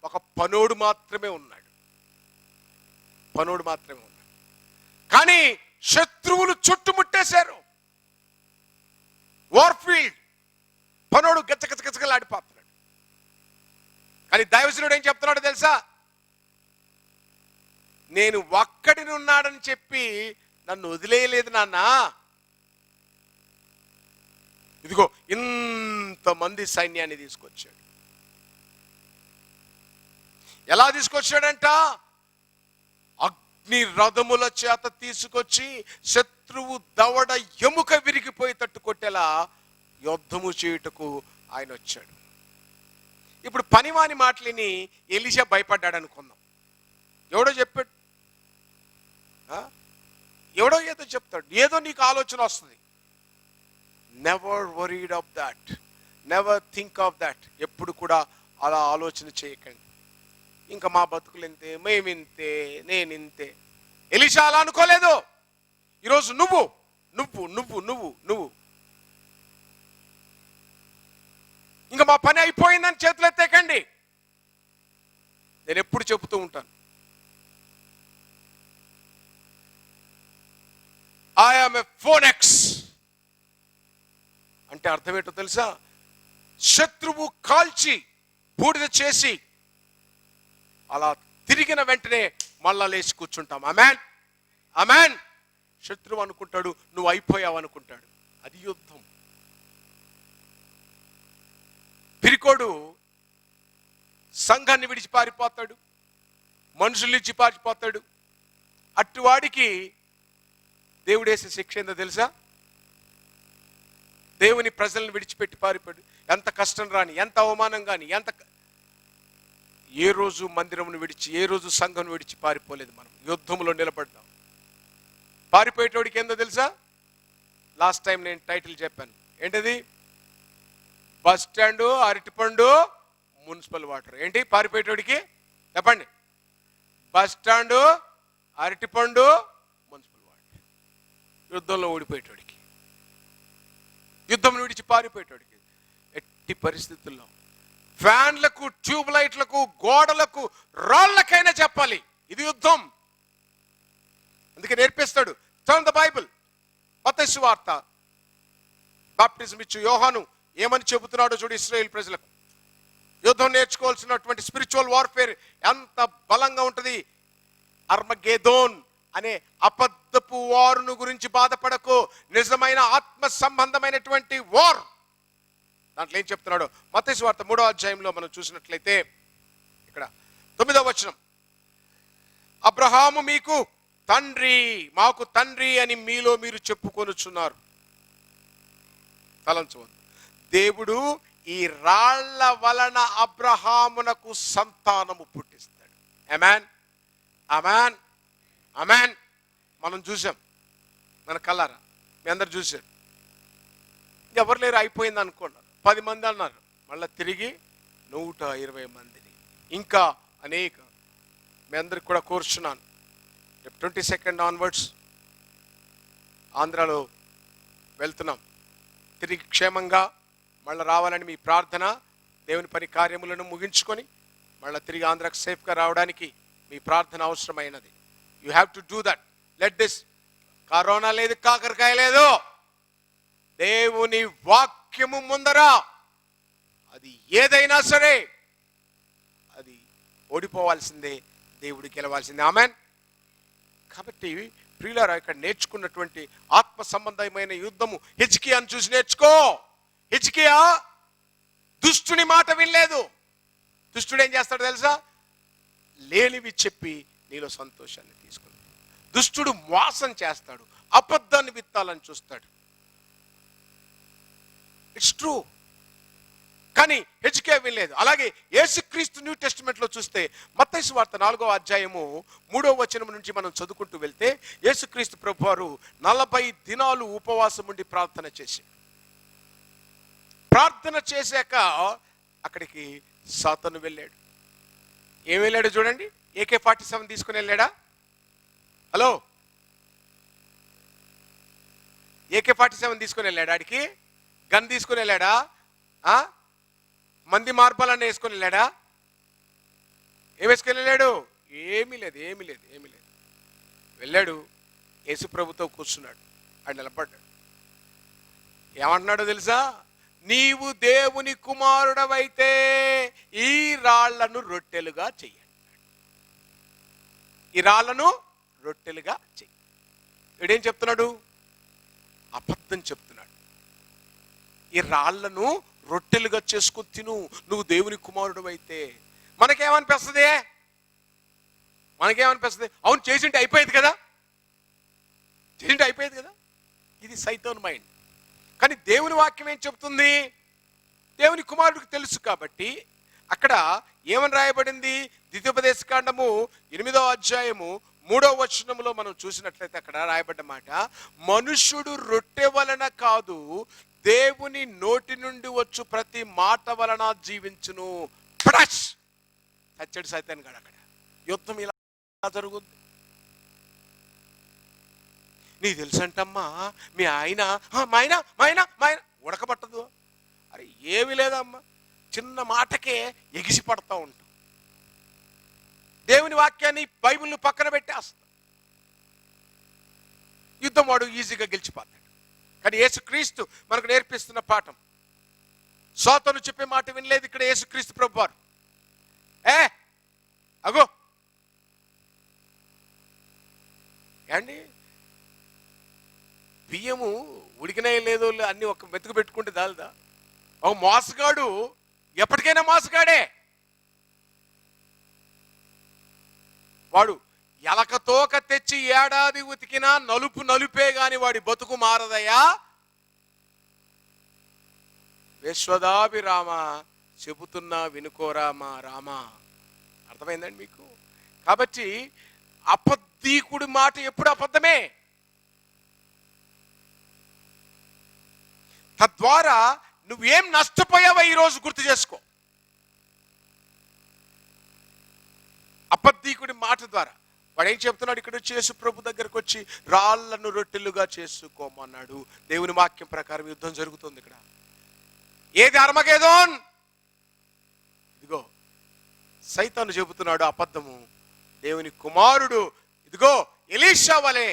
Speaker 1: ఒక పనోడు మాత్రమే ఉన్నాడు. కానీ శత్రువులు చుట్టుముట్టేశారు. వార్ఫీల్డ్. పనోడు గచ్చగచ్చగచ్చగలాడిపోతున్నాడు. కానీ దైవజనుడు ఏం చెప్తున్నాడు తెలుసా? నేను ఒక్కడిని ఉన్నాడని చెప్పి నన్ను వదిలేయలేదు నాన్న. ఇదిగో ఇంతమంది సైన్యాన్ని తీసుకొచ్చాడు. ఎలా తీసుకొచ్చాడంట? అగ్ని రథముల చేత తీసుకొచ్చి శత్రువు దవడ ఎముక విరిగిపోయి తట్టుకొట్టేలా యుద్ధము చేయుటకు ఆయన వచ్చాడు. ఇప్పుడు పనివాని మాటలిని ఎలీషా భయపడ్డాడు అనుకుందాం. ఎవడో చెప్పాడు, ఎవడో ఏదో చెప్తాడు, ఏదో నీకు ఆలోచన వస్తుంది. Never worried of that, never think of that. ఎప్పుడు కూడా అలా ఆలోచన చేయకండి. ఇంకా మా బతుకులు ఇంతే, మేమింతే, నేనింతే. ఎలీషా అలా అనుకోలేదు. ఈరోజు నువ్వు నువ్వు నువ్వు నువ్వు నువ్వు ఇంకా మా పని అయిపోయిందని చేతులు ఎత్తేకండి. నేను ఎప్పుడు చెబుతూ ఉంటాను, ఐఎమ్ ఎ ఫోనెక్స్ అంటే అర్థం ఏంటో తెలుసా? శత్రువు కాల్చి బూడిద చేసి అలా తిరిగిన వెంటనే మళ్ళా లేచి కూర్చుంటాం. అమెన్. శత్రువు అనుకుంటాడు నువ్వు అయిపోయావు అనుకుంటాడు. అది యుద్ధం. పిరికోడు సంఘాన్ని విడిచి పారిపోతాడు, మనుషుల్ని ఇచ్చి పారిపోతాడు. అట్టువాడికి దేవుడేసే శిక్ష ఏందో తెలుసా? దేవుని ప్రజలను విడిచిపెట్టి పారిపోయాడు. ఎంత కష్టం రాని, ఎంత అవమానం కానీ, ఏ రోజు మందిరమును విడిచి, ఏ రోజు సంఘం విడిచి పారిపోలేదు. మనం యుద్ధంలో నిలబడ్డాం. పారిపోయేటోడికి ఏందో తెలుసా? లాస్ట్ టైం నేను టైటిల్ చెప్పాను. ఏంటది? బస్ స్టాండు, అరటిపండు, మున్సిపల్ వాటర్. ఏంటి పారిపోయేటోడికి? చెప్పండి. బస్ స్టాండు, అరటిపండు, మున్సిపల్ వాటర్. యుద్ధంలో ఓడిపోయేటోడికి, యుద్ధం విడిచి పారిపోయేటోడికి ఎట్టి పరిస్థితుల్లో ఫ్యాన్లకు, ట్యూబ్ లైట్లకు, గోడలకు, రాళ్లకైనా చెప్పాలి ఇది యుద్ధం. అందుకే నేర్పిస్తాడు. Turn the Bible. మత్తయి సువార్త. బాప్టిజం ఇచ్చు యోహాను ఏమని చెబుతున్నాడో చూడు ఇశ్రాయేల్ ప్రజలకు. యుద్ధం నేర్చుకోవాల్సినటువంటి స్పిరిచువల్ వార్ఫేర్ ఎంత బలంగా ఉంటుంది. అర్మగేదోన్ అనే అబద్ధపు వారును గురించి బాధపడకు, నిజమైన ఆత్మ సంబంధమైనటువంటి వార్. దాంట్లో ఏం చెప్తున్నాడు? మత్తయి సువార్త 3వ అధ్యాయంలో మనం చూసినట్లయితే ఇక్కడ 9వ వచనం, అబ్రహాము మీకు తండ్రి, మాకు తండ్రి అని మీలో మీరు చెప్పుకొనుచున్నారు. తలంచవద్దు. దేవుడు ఈ రాళ్ల వలన అబ్రహామునకు సంతానము పుట్టిస్తాడు. Amen, amen, amen. మనం చూసాం మన కళ్ళారా, మీ అందరు చూశారు. ఎవరు లేరు, అయిపోయింది అనుకున్నారు. 10 మంది అన్నారు, మళ్ళీ తిరిగి 120 మందిని, ఇంకా అనేక. మీ అందరికి కూడా కోరుచున్నాను, 22 ఆన్వర్డ్స్ ఆంధ్రాలో వెళ్తున్నాం. తిరిగి క్షేమంగా మళ్ళీ రావాలని మీ ప్రార్థన. దేవుని పని కార్యములను ముగించుకొని మళ్ళీ తిరిగి ఆంధ్రాకు సేఫ్గా రావడానికి మీ ప్రార్థన అవసరమైనది. You have to do that. Let this. Corona లేదు, కాకరకాయ లేదు. దేవుని వాక్యము ముందర అది ఏదైనా సరే అది ఓడిపోవాల్సిందే, దేవుడు గెలవాల్సిందే. ఆమెన్. కాబట్టి ప్రియులారా, ఇక్కడ నేర్చుకున్నటువంటి ఆత్మ సంబంధమైన యుద్ధము హిజ్కియాను చూసి నేర్చుకో. హిజ్కియా దుష్టుని మాట వినలేదు. దుష్టుడు ఏం చేస్తాడు తెలుసా? లేనివి చెప్పి నీలో సంతోషాన్ని తీసుకుని. దుష్టుడు మోసం చేస్తాడు, అబద్ధాన్ని విత్తాలని చూస్తాడు. It's true. కానీ హిజ్కియా వినలేదు. అలాగే యేసుక్రీస్తు న్యూ టెస్టిమెంట్ లో చూస్తే మత్తయి సువార్త 4వ అధ్యాయము 3వ వచనం నుంచి మనం చదువుకుంటూ వెళ్తే, యేసుక్రీస్తు ప్రభువారు 40 దినాలు ఉపవాసం ఉండి ప్రార్థన చేశాడు. ప్రార్థన చేశాక అక్కడికి సాతాను వెళ్ళాడు. ఏం వెళ్ళాడు చూడండి. AK-47 తీసుకుని వెళ్ళాడా? హలో, AK-47 తీసుకుని వెళ్ళాడా? ఆడికి గన్ తీసుకుని వెళ్ళాడా? మంది మార్పాలన్నీ వేసుకొని వెళ్ళాడా? ఏం వేసుకొని వెళ్ళాడు? ఏమీ లేదు, ఏమీ లేదు, ఏమీ లేదు. వెళ్ళాడు, యేసు ప్రభుతో కూర్చున్నాడు. ఆయన నిలబడ్డాడు. ఏమంటున్నాడో తెలుసా? నీవు దేవుని కుమారుడవైతే ఈ రాళ్లను రొట్టెలుగా చెయ్యి. ఈ రాళ్లను రొట్టెలుగా చెయ్యి. వీడేం చెప్తున్నాడు? అబద్ధం చెప్తున్నాడు. ఈ రాళ్లను రొట్టెలుగా చేసుకుని తిను, నువ్వు దేవుని కుమారుడు అయితే. మనకేమనిపిస్తుంది? అవును, చేసింటే అయిపోయేది కదా, చేసింటే అయిపోయేది కదా. ఇది సైతాన్ మైండ్. కానీ దేవుని వాక్యం ఏం చెప్తుంది? దేవుని కుమారుడికి తెలుసు కాబట్టి అక్కడ ఏమని రాయబడింది? ద్వితీయోపదేశకాండము 8వ అధ్యాయము 3వ వచనంలో మనం చూసినట్లయితే అక్కడ రాయబడ్డ మాట, మనుష్యుడు రొట్టె వలన కాదు, దేవుని నోటి నుండి వచ్చు ప్రతి మాట వలన జీవించును. చచ్చాడు సైతాన్ గాడు. అక్కడ యుద్ధం ఇలా జరుగుద్ది. నీకు తెలుసంటమ్మా, మీ ఆయన ఉడకబట్టదు. అరే ఏమీ లేదమ్మా, చిన్న మాటకే ఎగిసి పడతా ఉంటాం. దేవుని వాక్యాన్ని, బైబిల్ని పక్కన పెట్టేస్తాం. యుద్ధం వాడు ఈజీగా గెలిచిపోతాడు. కానీ యేసుక్రీస్తు మనకు నేర్పిస్తున్న పాఠం, సాతాను చెప్పే మాట వినలేదు ఇక్కడ యేసుక్రీస్తు ప్రభువారు. అగో ఏండి, బియ్యము ఉడికినా లేదో అన్ని ఒక మెతుకు పెట్టుకుంటే దాల్దా? ఒక మోసగాడు ఎప్పటికైనా మోసగాడే. వాడు ఎలకతోక తెచ్చి ఏడాది ఉతికినా నలుపే గాని వాడి బతుకు మారదయ్యా. విశ్వదాభిరామ చెబుతున్నా వినుకోరా మా రామ. అర్థమైందండి మీకు? కాబట్టి అబద్ధీకుడి మాట ఎప్పుడు అబద్ధమే. తద్వారా నువ్వేం నష్టపోయావో ఈరోజు గుర్తు చేసుకో. అబద్ధీకుడి మాట ద్వారా వాడు ఏం చెప్తున్నాడు? ఇక్కడ వచ్చి యేసు ప్రభు దగ్గరకు వచ్చి రాళ్లను రొట్టెలుగా చేసుకోమన్నాడు. దేవుని వాక్యం ప్రకారం యుద్ధం జరుగుతుంది ఇక్కడ. ఏది అర్మగెదోన్? ఇదిగో సైతాను చెబుతున్నాడు అబద్ధము. దేవుని కుమారుడు ఇదిగో ఎలీషా వలె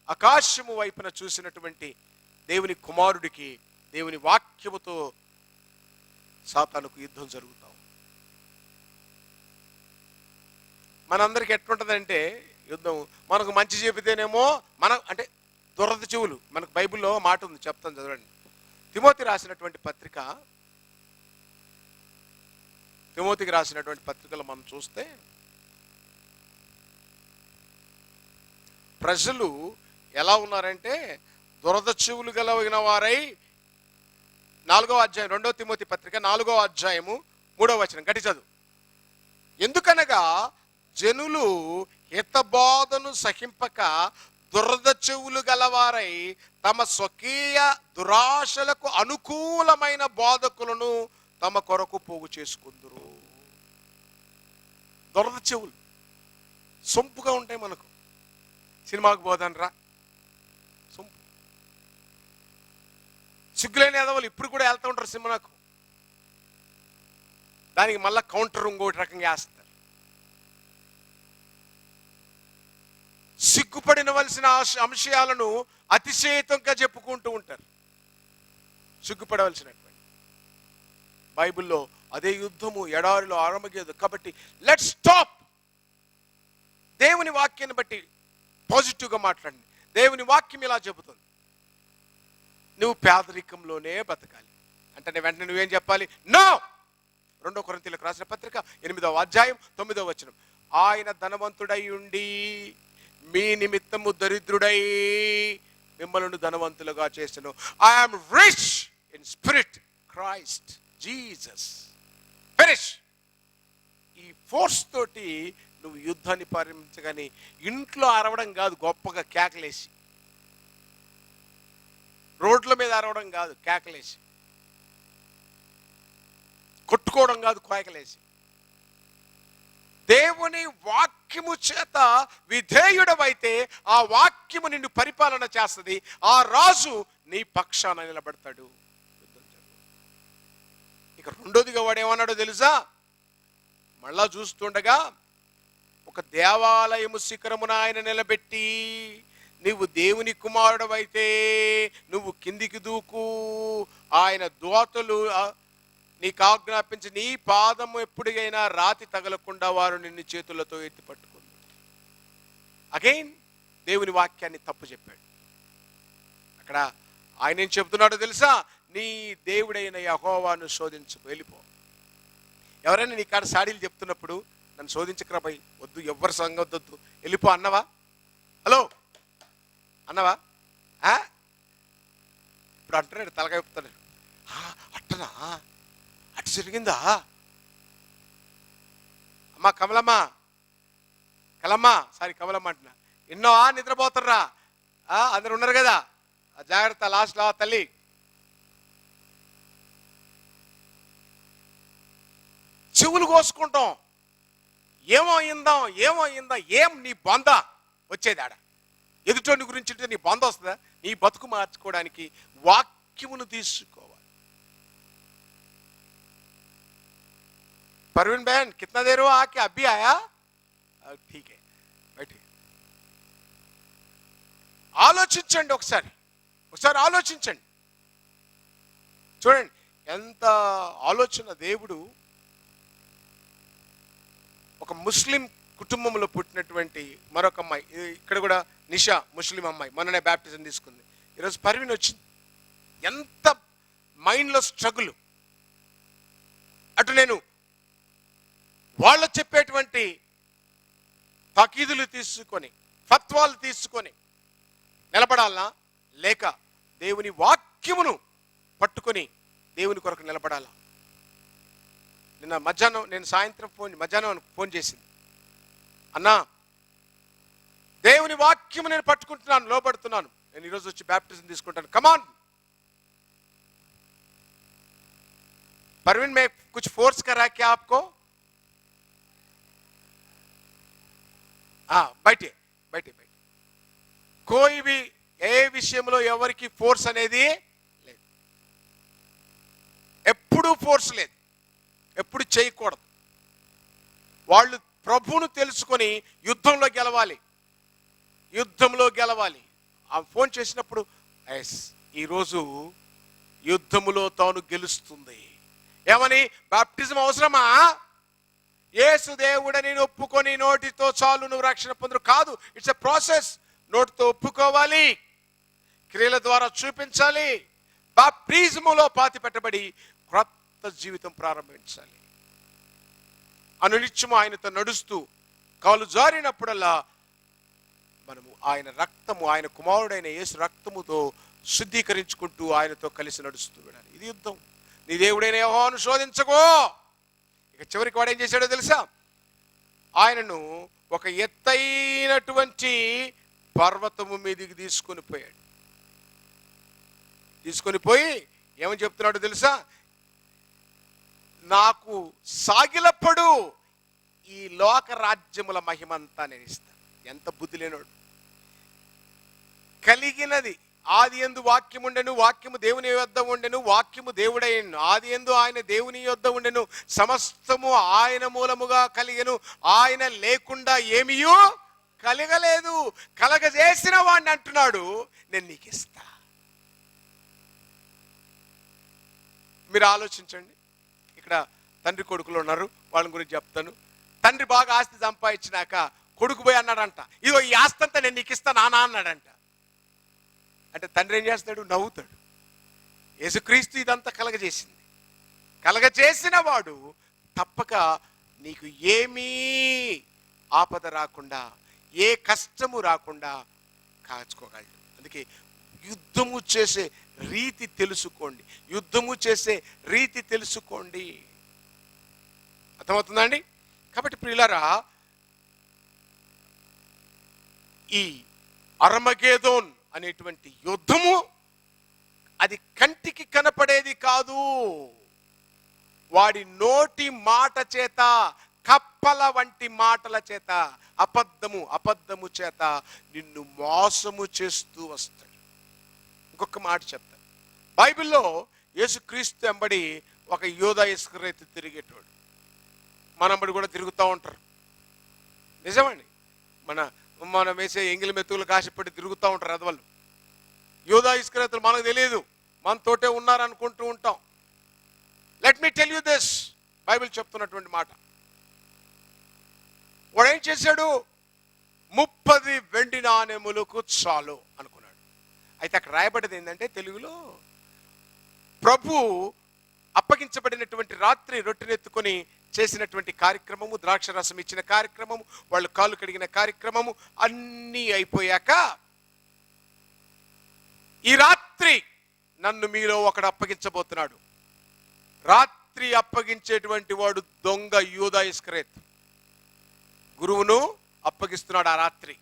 Speaker 1: ఆకాశము వైపున చూసినటువంటి దేవుని కుమారుడికి దేవుని వాక్యముతో సాతానుకు యుద్ధం జరుగుతాం. మనందరికి ఎట్లుంటుందంటే యుద్ధం, మనకు మంచి చెబితేనేమో అంటే దురద చెవులు. మనకు బైబిల్లో మాట ఉంది, చెప్తాను చదవండి. తిమోతికి రాసినటువంటి పత్రికలు మనం చూస్తే ప్రజలు ఎలా ఉన్నారంటే దురద చెవులు గలవిన వారై, 4వ అధ్యాయం 2వ తిమోతి పత్రిక 4వ అధ్యాయము 3వ వచనం గట్టి చదువు. ఎందుకనగా జనులు హితబోధను సహింపక దురద చెవులు గలవారై తమ స్వకీయ దురాశలకు అనుకూలమైన బోధకులను తమ కొరకు పోగు చేసుకుందురు. దురద చెవులు సొంపుగా ఉంటాయి. మనకు సినిమాకు పోదానరా సొంపు. సిగ్గులేని ఎదవలు ఇప్పుడు కూడా వెళ్తూ ఉంటారు సినిమాకు. దానికి మళ్ళా కౌంటర్ ఇంకోటి రకంగా వేస్తారు. సిగ్గుపడినవలసిన అంశాలను అతిశయతంగా చెప్పుకుంటూ ఉంటారు. సిగ్గుపడవలసినటువంటి బైబిల్లో అదే యుద్ధము ఎడారిలో ఆరంభమయ్యేది. కాబట్టి లెట్స్ స్టాప్. దేవుని వాక్యాన్ని బట్టి పాజిటివ్గా మాట్లాడండి. దేవుని వాక్యం ఇలా చెబుతుంది, నువ్వు పేదరికంలోనే బతకాలి అంటే వెంటనే నువ్వేం చెప్పాలి? నో. 2 కొరింథీయులకు రాసిన పత్రిక 8వ అధ్యాయం 9వ వచనం, ఆయన ధనవంతుడై ఉండి మీ నిమిత్తము దరిద్రుడై మిమ్మల్ని ధనవంతులుగా చేసెను. I'm rich in spirit Christ Jesus. Finish. ఈ ఫోర్స్ తోటి నువ్వు యుద్ధాన్ని ప్రారంభించగాని ఇంట్లో అరవడం కాదు, గొప్పగా కేకలేసి, రోడ్ల మీద అరవడం కాదు, కేకలేసి, కొట్టుకోవడం కాదు, కేకలేసి, దేవుని వాక్యము చేత విధేయుడవైతే ఆ వాక్యము నిన్ను పరిపాలన చేస్తుంది. ఆ రాజు నీ పక్షాన నిలబడతాడు. ఇక రెండోదిగా వాడు ఏమన్నాడో తెలుసా? మళ్ళా చూస్తుండగా ఒక దేవాలయము శిఖరమున ఆయన నిలబెట్టి, నువ్వు దేవుని కుమారుడవైతే నువ్వు కిందికి దూకు, ఆయన దూతలు నీకు ఆజ్ఞాపించి నీ పాదము ఎప్పుడైనా రాతి తగలకుండా వారు నిన్ను చేతులతో ఎత్తి పట్టుకుంది. అగైన్ దేవుని వాక్యాన్ని తప్పు చెప్పాడు. అక్కడ ఆయన ఏం చెబుతున్నాడో తెలుసా? నీ దేవుడైన యెహోవాను శోధించు, వెళ్ళిపో. ఎవరైనా నీ కాడ సాడీలు చెప్తున్నప్పుడు నన్ను శోధించకరా భయ్, వద్దు, ఎవరి సంగతి వద్దు, వెళ్ళిపో అన్నవా? హలో అన్నవా? ఇప్పుడు అంటున్నాడు, తలగా చెప్తున్నాడు, అట్టనా, అటు జరిగిందా? అమ్మా కమలమ్మ, కమలమ్మ అంటున్నా, ఎన్నో నిద్రపోతారా, అందరు ఉన్నారు కదా, జాగ్రత్త, లాస్ట్లో తల్లి. చెవులు కోసుకుంటాం, ఏమో అయిందా, ఏం నీ బొంద వచ్చేది ఆడ. ఎదుటోని గురించి నీ బొంద వస్తుందా? నీ బతుకు మార్చుకోవడానికి వాక్యమును తీసుకోవాలి. परवीन बहन कितना देर हुआ आके अभी आया? ठीक है बैठिए. ఆలోచించండి, ఒకసారి ఆలోచించండి. చూడండి ఎంత ఆలోచన. దేవుడు ఒక ముస్లిం కుటుంబంలో పుట్టినటువంటి మరొక అమ్మాయి, ఇక్కడ కూడా నిషా ముస్లిం అమ్మాయి, మొన్ననే బ్యాప్టిజం తీసుకుంది. ఈరోజు పర్వీన్ వచ్చింది. ఎంత మైండ్లో స్ట్రగుల్. అటు నేను వాళ్ళు చెప్పేటువంటి తాకీదులు తీసుకొని, ఫత్వాలు తీసుకొని నిలబడాలనా, లేక దేవుని వాక్యమును పట్టుకొని దేవుని కొరకు నిలబడాలా? నిన్న మధ్యాహ్నం, నేను సాయంత్రం మధ్యాహ్నం ఫోన్ చేసింది, అన్నా దేవుని వాక్యము నేను పట్టుకుంటున్నాను, లోబడుతున్నాను, నేను ఈరోజు వచ్చి బ్యాప్టిజం తీసుకుంటాను, కమాన్ परवीन मैं कुछ फोर्स करा क्या आपको? बैठे बैठे बैठे. कोई भी ఏ విషయంలో ఎవరికి ఫోర్స్ అనేది లేదు. ఎప్పుడు ఫోర్స్ లేదు, ఎప్పుడు చేయకూడదు. వాళ్ళు ప్రభువును తెలుసుకొని యుద్ధంలో గెలవాలి. ఆ ఫోన్ చేసినప్పుడు ఈరోజు యుద్ధములో తాను గెలుస్తుంది. ఏమని? బాప్టిజం అవసరమా? యేసు దేవుడని ఒప్పుకొని నోటితో చాలు నువ్వు రక్షణ పొందురు కాదు. It's a process. నోటితో ఒప్పుకోవాలి, క్రియల ద్వారా చూపించాలి, బాప్టిజములో పాతి పెట్టబడి క్రొత్త జీవితం ప్రారంభించాలి. అనునిత్యము ఆయనతో నడుస్తూ కాలు జారినప్పుడల్లా మనము ఆయన రక్తము, ఆయన కుమారుడైన యేసు రక్తముతో శుద్ధీకరించుకుంటూ ఆయనతో కలిసి నడుస్తూ వెళ్ళాలి. ఇది యుద్ధం. నీ దేవుడైన యెహోవాను శోధించకో. ఇక చివరికి వాడు ఏం చేశాడో తెలుసా? ఆయనను ఒక ఎత్తైనటువంటి పర్వతము మీదికి తీసుకొని పోయాడు. తీసుకొని పోయి ఏమని చెప్తున్నాడు తెలుసా? నాకు సాగిలపడు, ఈ లోక రాజ్యముల మహిమంతా నేను ఇస్తాను. ఎంత బుద్ధి లేనోడు! కలిగినది ఆది యందు వాక్యము ఉండెను, వాక్యము దేవుని యొద్ద ఉండెను, వాక్యము దేవుడైను. ఆది యందు ఆయన దేవుని యొద్ద ఉండెను, సమస్తము ఆయన మూలముగా కలిగెను, ఆయన లేకుండా ఏమీయూ కలగలేదు. కలగజేసిన వాడిని అంటున్నాడు, నేను నీకు ఇస్తా. మీరు ఆలోచించండి. ఇక్కడ తండ్రి కొడుకులు ఉన్నారు, వాళ్ళ గురించి చెప్తాను. తండ్రి బాగా ఆస్తి సంపాదించినాక కొడుకు పోయి అన్నాడంట, ఇదిగో ఈ ఆస్తి అంతా నేను నీకు ఇస్తా నాన్న అన్నాడంట. అంటే తండ్రి ఏం చేస్తాడు? నవ్వుతాడు. యేసుక్రీస్తు ఇదంతా కలగజేసింది. కలగజేసిన వాడు తప్పక నీకు ఏమీ ఆపద రాకుండా, ఏ కష్టము రాకుండా కాచుకోగలడు. అందుకే యుద్ధము చేసే రీతి తెలుసుకోండి. యుద్ధము చేసే రీతి తెలుసుకోండి. అర్థమవుతుందండి? కాబట్టి ప్రియులారా, ఈ అర్మగెదోన్ అనేటువంటి యుద్ధము అది కంటికి కనపడేది కాదు. వాడి నోటి మాట చేత, కప్పల వంటి మాటల చేత, అబద్ధము చేత నిన్ను మోసము చేస్తూ వస్తాడు. ఇంకొక మాట చెప్తాను. బైబిల్లో యేసుక్రీస్తు ఎంబడి ఒక యూదా ఇస్కరియోతు తిరిగేటోడు. మనబడి కూడా తిరుగుతూ ఉంటారు. నిజమండి. మనం వేసే ఎంగిలి మెతుకులు కాశపడి తిరుగుతూ ఉంటారు అదవలు. యూదా ఇస్కరియోతులు మనకు తెలియదు, మనతోటే ఉన్నారనుకుంటూ ఉంటాం. Let me tell you this, Bible చెప్తున్నటువంటి మాట. వాడు ఏం చేశాడు? 30 వెండి నాణెములకు చాలు అనుకున్నాడు. అయితే అక్కడ రాయబడ్డది ఏంటంటే తెలుగులో, ప్రభు అప్పగించబడినటువంటి రాత్రి రొట్టెనెత్తుకొని చేసినటువంటి కార్యక్రమము, ద్రాక్ష రసం ఇచ్చిన కార్యక్రమము, వాళ్ళు కాళ్ళు కడిగిన కార్యక్రమము అన్నీ అయిపోయాక, ఈ రాత్రి నన్ను మీలో ఒకడు అప్పగించబోతున్నాడు. రాత్రి అప్పగించేటువంటి వాడు దొంగ యూదా ఇస్కరియోతు. గురువును అప్పగిస్తున్నాడు ఆ రాత్రి.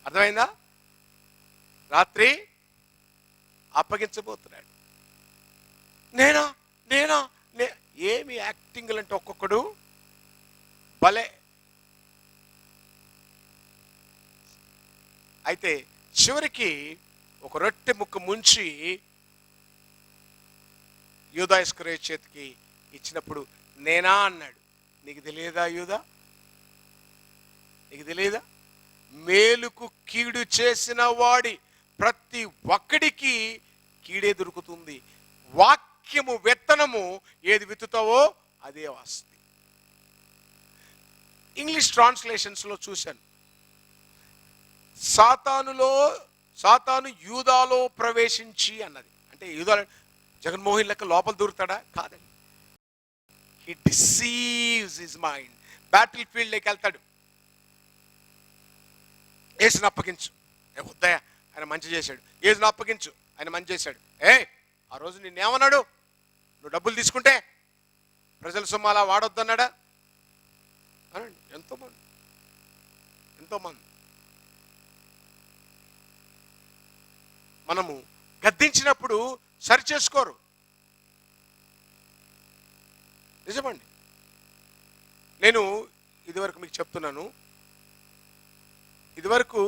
Speaker 1: అర్థమైందా? రాత్రి అప్పగించబోతున్నాడు. నేనా ఏమి యాక్టింగ్లు అంటే ఒక్కొక్కడు భలే. అయితే చివరికి ఒక రొట్టె ముక్క ముంచి యూదా ఇస్కరియోతు చేతికి ఇచ్చినప్పుడు నేనా అన్నాడు. నీకు తెలియదా యూదా? నీకు తెలియదా? మేలుకు కీడు చేసిన వాడి ప్రతి ఒక్కడికి కీడే దొరుకుతుంది. వాక్యము విత్తనము ఏది విత్తుతావో అదే వస్తుంది. ఇంగ్లీష్ ట్రాన్స్లేషన్స్లో చూశాను, సాతాను యూదాలో ప్రవేశించి అన్నది. అంటే యూదా జగన్మోహన్ లెక్క లోపల దూరుతాడా? కాదండి. He deceives his mind. Battle ఫీల్డ్లోకి వెళ్తాడు. యేసుని అప్పగించు, వద్దయా ఆయన మంచి చేశాడు. యేసుని అప్పగించు, ఆయన మంచి చేశాడు. ఆ రోజు నిన్నేమన్నాడు? నువ్వు డబ్బులు తీసుకుంటే ప్రజల సొమ్ము అలా వాడొద్దన్నాడా? అనండి. ఎంతోమంది మనము గద్దించినప్పుడు సరి చేసుకోరు. నిజమండి. నేను ఇదివరకు మీకు చెప్తున్నాను, ఇదివరకు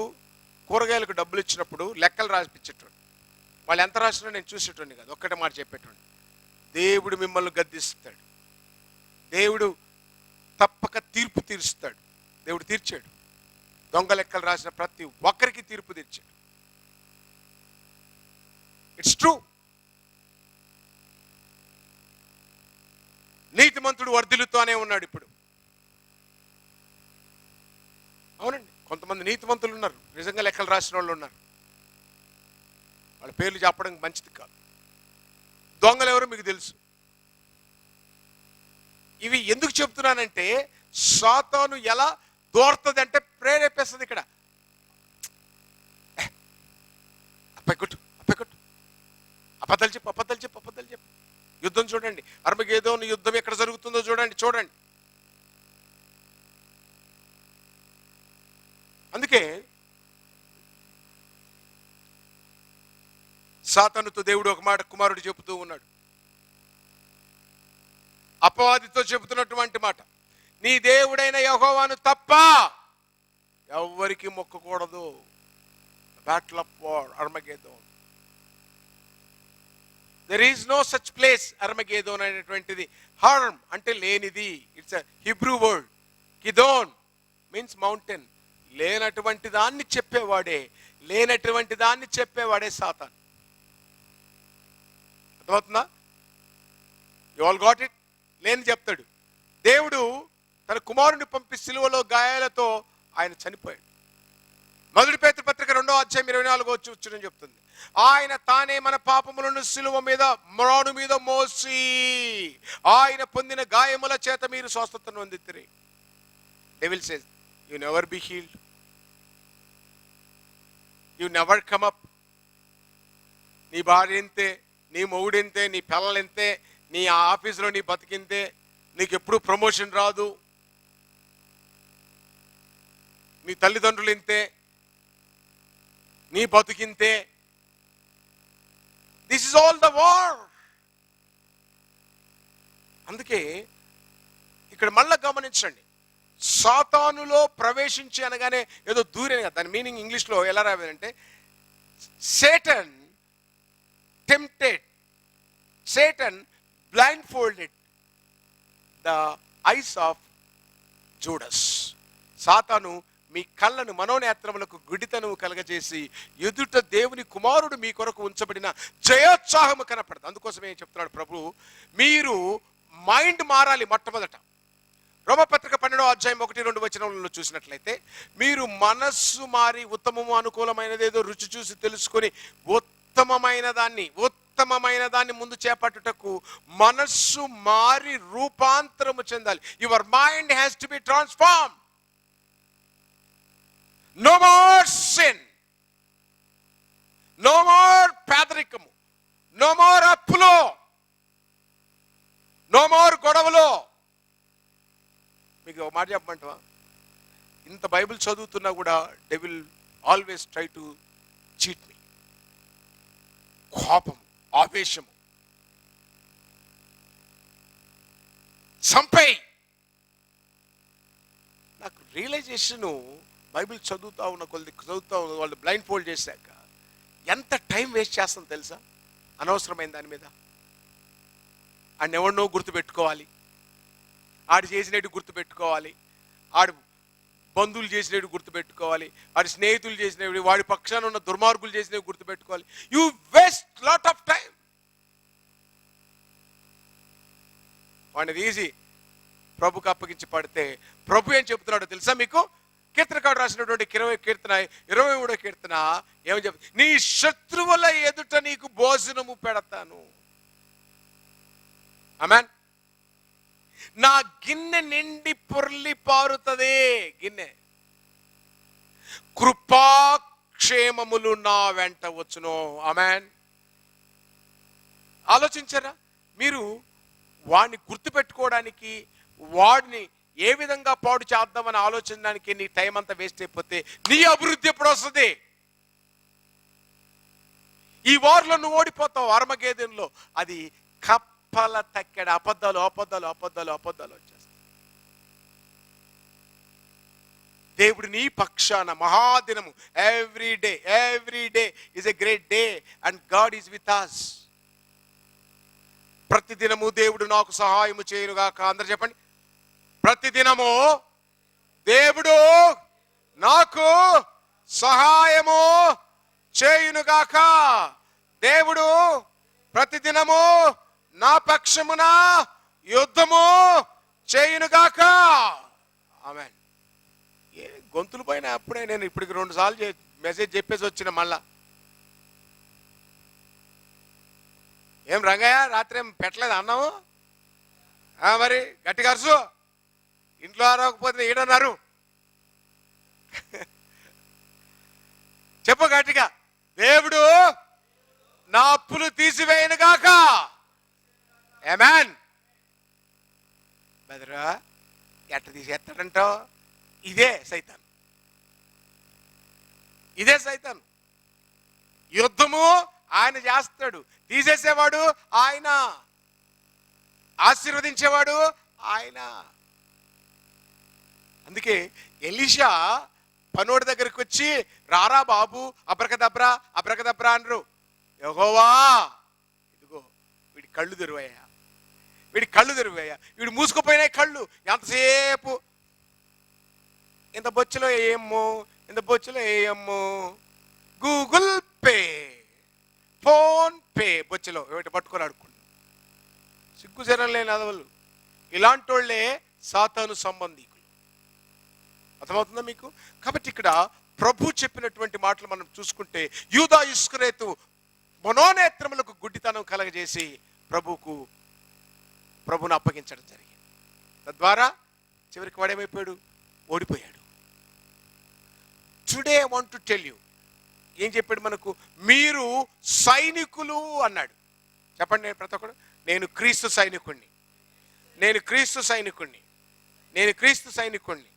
Speaker 1: కూరగాయలకు డబ్బులు ఇచ్చినప్పుడు లెక్కలు రాసిపించేటోడు. వాళ్ళు ఎంత రాసినా నేను చూసేటోడిని కాదు, ఒక్కటే మాట చెప్పేటోడిని. దేవుడు మిమ్మల్ని గద్దిస్తాడు. దేవుడు తప్పక తీర్పు తీరుస్తాడు. దేవుడు తీర్చాడు. దొంగ లెక్కలు రాసిన ప్రతి ఒక్కరికి తీర్పు తీర్చాడు. It's true. నీతిమంతుడు వర్ధిల్లుతూనే ఉన్నాడు ఇప్పుడు. అవునండి. కొంతమంది నీతిమంతులు ఉన్నారు, నిజంగా లెక్కలు రాసిన వాళ్ళు ఉన్నారు. వాళ్ళ పేర్లు చెప్పడం మంచిది కాదు. దొంగలు ఎవరో మీకు తెలుసు. ఇవి ఎందుకు చెప్తున్నానంటే, సాతాను ఎలా దోర్తుంది అంటే ప్రేరేపిస్తుంది. ఇక్కడ అప్పకొట్టు అబద్ధాలు చెప్పు. యుద్ధం చూడండి, అర్మగెదోను యుద్ధం ఎక్కడ జరుగుతుందో చూడండి. అందుకే సాతానుతో దేవుడు ఒక మాట కుమారుడు చెబుతూ ఉన్నాడు. అపవాదితో చెబుతున్నటువంటి మాట, నీ దేవుడైన యెహోవాను తప్ప ఎవ్వరికి మొక్కకూడదు. Battle of war, Armageddon. There is no such place. Armageddon అనేటువంటిది హర్మ్ అంటే లేనిది. It's a Hebrew word. గిదోన్ మీన్స్ మౌంటైన్. లేనటువంటి దాన్ని చెప్పేవాడే సాతాను. అర్థమవుతుందా? You all got it? లేని చెప్తాడు. దేవుడు తన కుమారుని పంపి సిలువలో గాయాలతో ఆయన చనిపోయాడు. మొదటి పేతురు పత్రిక 2వ అధ్యాయం 24వ చెప్తుంది, ఆయన తానే మన పాపములను సిలువ మీద మ్రాను మీద మోసి ఆయన పొందిన గాయముల చేత మీరు స్వస్థతను పొందితిరి. Devil says you never be healed, you never come up. నీ భార్య ఎంతే, నీ మొగుడెంతే, నీ పిల్లలెంతే, నీ ఆఫీసులో నీ బతికింతే, నీకు ఎప్పుడు ప్రమోషన్ రాదు, నీ తల్లిదండ్రులు ఇంతే, నీ బతుకింతే. This is all the war. అందుకే ఇక్కడ మళ్ళా గమనించండి, సాతానులో ప్రవేశించి అనగానే ఏదో దూరే కదా. దాని మీనింగ్ ఇంగ్లీష్లో ఎలా రావాలంటే, Satan tempted, Satan blindfolded the eyes of Judas. సాతాను మీ కళ్ళను మనోనేత్రములకు గుడితనము కలగజేసి ఎదుట దేవుని కుమారుడు మీ కొరకు ఉంచబడిన జయోత్సాహము కనపడదు. అందుకోసమే చెప్తున్నాడు ప్రభు, మీరు మైండ్ మారాలి. మొట్టమొదట రోమపత్రిక 12వ అధ్యాయం 1-2 వచనములను చూసినట్లయితే, మీరు మనస్సు మారి ఉత్తమము అనుకూలమైనదేదో రుచి చూసి తెలుసుకొని ఉత్తమమైన దాన్ని ముందు చేపట్టుటకు మనస్సు మారి రూపాంతరము చెందాలి. Your mind has to be transform. No more sin, no more పేదరికము, నో మోర్ అప్పులో, నో మోర్ గొడవలో. మీకు ఒక మాట చెప్పమంటావా? ఇంత బైబిల్ చదువుతున్నా కూడా devil always try to cheat me. కోపం, ఆవేశము, సంపై. నాకు రియలైజేషను బైబిల్ చదువుతా ఉన్న వాళ్ళు బ్లైండ్ ఫోల్డ్ చేశాక ఎంత టైం వేస్ట్ చేస్తాను తెలుసా? అనవసరమైన దాని మీద. ఆడిని ఎవరినో గుర్తుపెట్టుకోవాలి, ఆడు చేసినట్టు గుర్తుపెట్టుకోవాలి, ఆడు బంధువులు చేసినవి గుర్తుపెట్టుకోవాలి, వాడి స్నేహితులు చేసినవి, వాడి పక్షాన ఉన్న దుర్మార్గులు చేసినవి గుర్తుపెట్టుకోవాలి. You waste lot of time. వాడిని ఈజీ ప్రభుకు అప్పగించి పడితే ప్రభు ఏం చెప్తున్నాడో తెలుసా మీకు? కీర్తనకారుడు రాసినటువంటి 23వ కీర్తన ఏమని చెప్తుంది? నీ శత్రువుల ఎదుట నీకు భోజనము పెడతాను. ఆమేన్. నా గిన్నె నిండి పొర్లి పారుతుంది. గిన్నె కృపాక్షేమములు నా వెంట వచ్చును. ఆమేన్. ఆలోచించారా మీరు? వాడిని గుర్తుపెట్టుకోవడానికి, వాడిని ఏ విధంగా పాడు చేద్దామని ఆలోచించడానికి నీ టైం అంతా వేస్ట్ అయిపోతే నీ అభివృద్ధి ఎప్పుడు వస్తుంది? ఈ వార్లో నువ్వు ఓడిపోతావు. అర్మగెదోనులో అది కప్పల తక్కెడ. అబద్ధాలు వచ్చేస్తాయి. దేవుడు నీ పక్షాన మహాదినము. Every day is a great day and God is with us. ప్రతిదినము దేవుడు నాకు సహాయము చేయునుగాక. అందరు చెప్పండి, ప్రతిదినము దేవుడు నాకు సహాయము చేయునుగాక. దేవుడు ప్రతిదినము నా పక్షమున యుద్ధము చేయునుగాక. ఆమేన్. ఏ గొంతులు పైన అప్పుడే నేను ఇప్పటికి 2 సార్లు మెసేజ్ చెప్పేసి వచ్చిన. మళ్ళా ఏం రంగయ్య రాత్రి ఏం పెట్టలేదు అన్నాము? మరి గట్టిగా అరుసు. ఇంట్లో అరవకపోతే ఈడన్నారు. చెప్పు గట్టిగా, దేవుడు నా అప్పులు తీసివేయనుగాక. ఆమేన్. బెదరా ఎట్ట తీసేస్తాడంటావు? ఇదే సైతాన్. ఇదే సైతాను. యుద్ధము ఆయన చేస్తాడు, తీసేసేవాడు ఆయన, ఆశీర్వదించేవాడు ఆయన. అందుకే ఎలీషా పనోడి దగ్గరికి వచ్చి, రారా బాబు అబ్రకదబ్రా అబ్రకదబ్రా అనరు. యెహోవా ఇదిగో వీడి కళ్ళు తెరువయ్యా, వీడి కళ్ళు తెరువయ్యా, వీడు మూసుకుపోయినాయి కళ్ళు. ఎంతసేపు ఇంత బొచ్చులో వేయమ్ము, ఇంత బొచ్చులో వేయమ్ము, గూగుల్ పే, ఫోన్ పే బొచ్చులో ఏమిటి పట్టుకొని ఆడుకుంటు. సిగ్గుజరం లేని అదవలు ఇలాంటి వాళ్ళే సాతాను సంబంధికులు. అర్థమవుతుందా మీకు? కాబట్టి ఇక్కడ ప్రభు చెప్పినటువంటి మాటలు మనం చూసుకుంటే, యూదా ఇస్కరేతు మనోనేత్రములకు గుడ్డితనం కలగజేసి ప్రభువును అప్పగించడం జరిగింది. తద్వారా చివరికి వాడేమైపోయాడు? ఓడిపోయాడు. Today I want to tell you, ఏం చెప్పాడు మనకు? మీరు సైనికులు అన్నాడు. చెప్పండి ప్రతి ఒక్కడు, నేను క్రీస్తు సైనికుణ్ణి, నేను క్రీస్తు సైనికుణ్ణి, నేను క్రీస్తు సైనికుణ్ణి.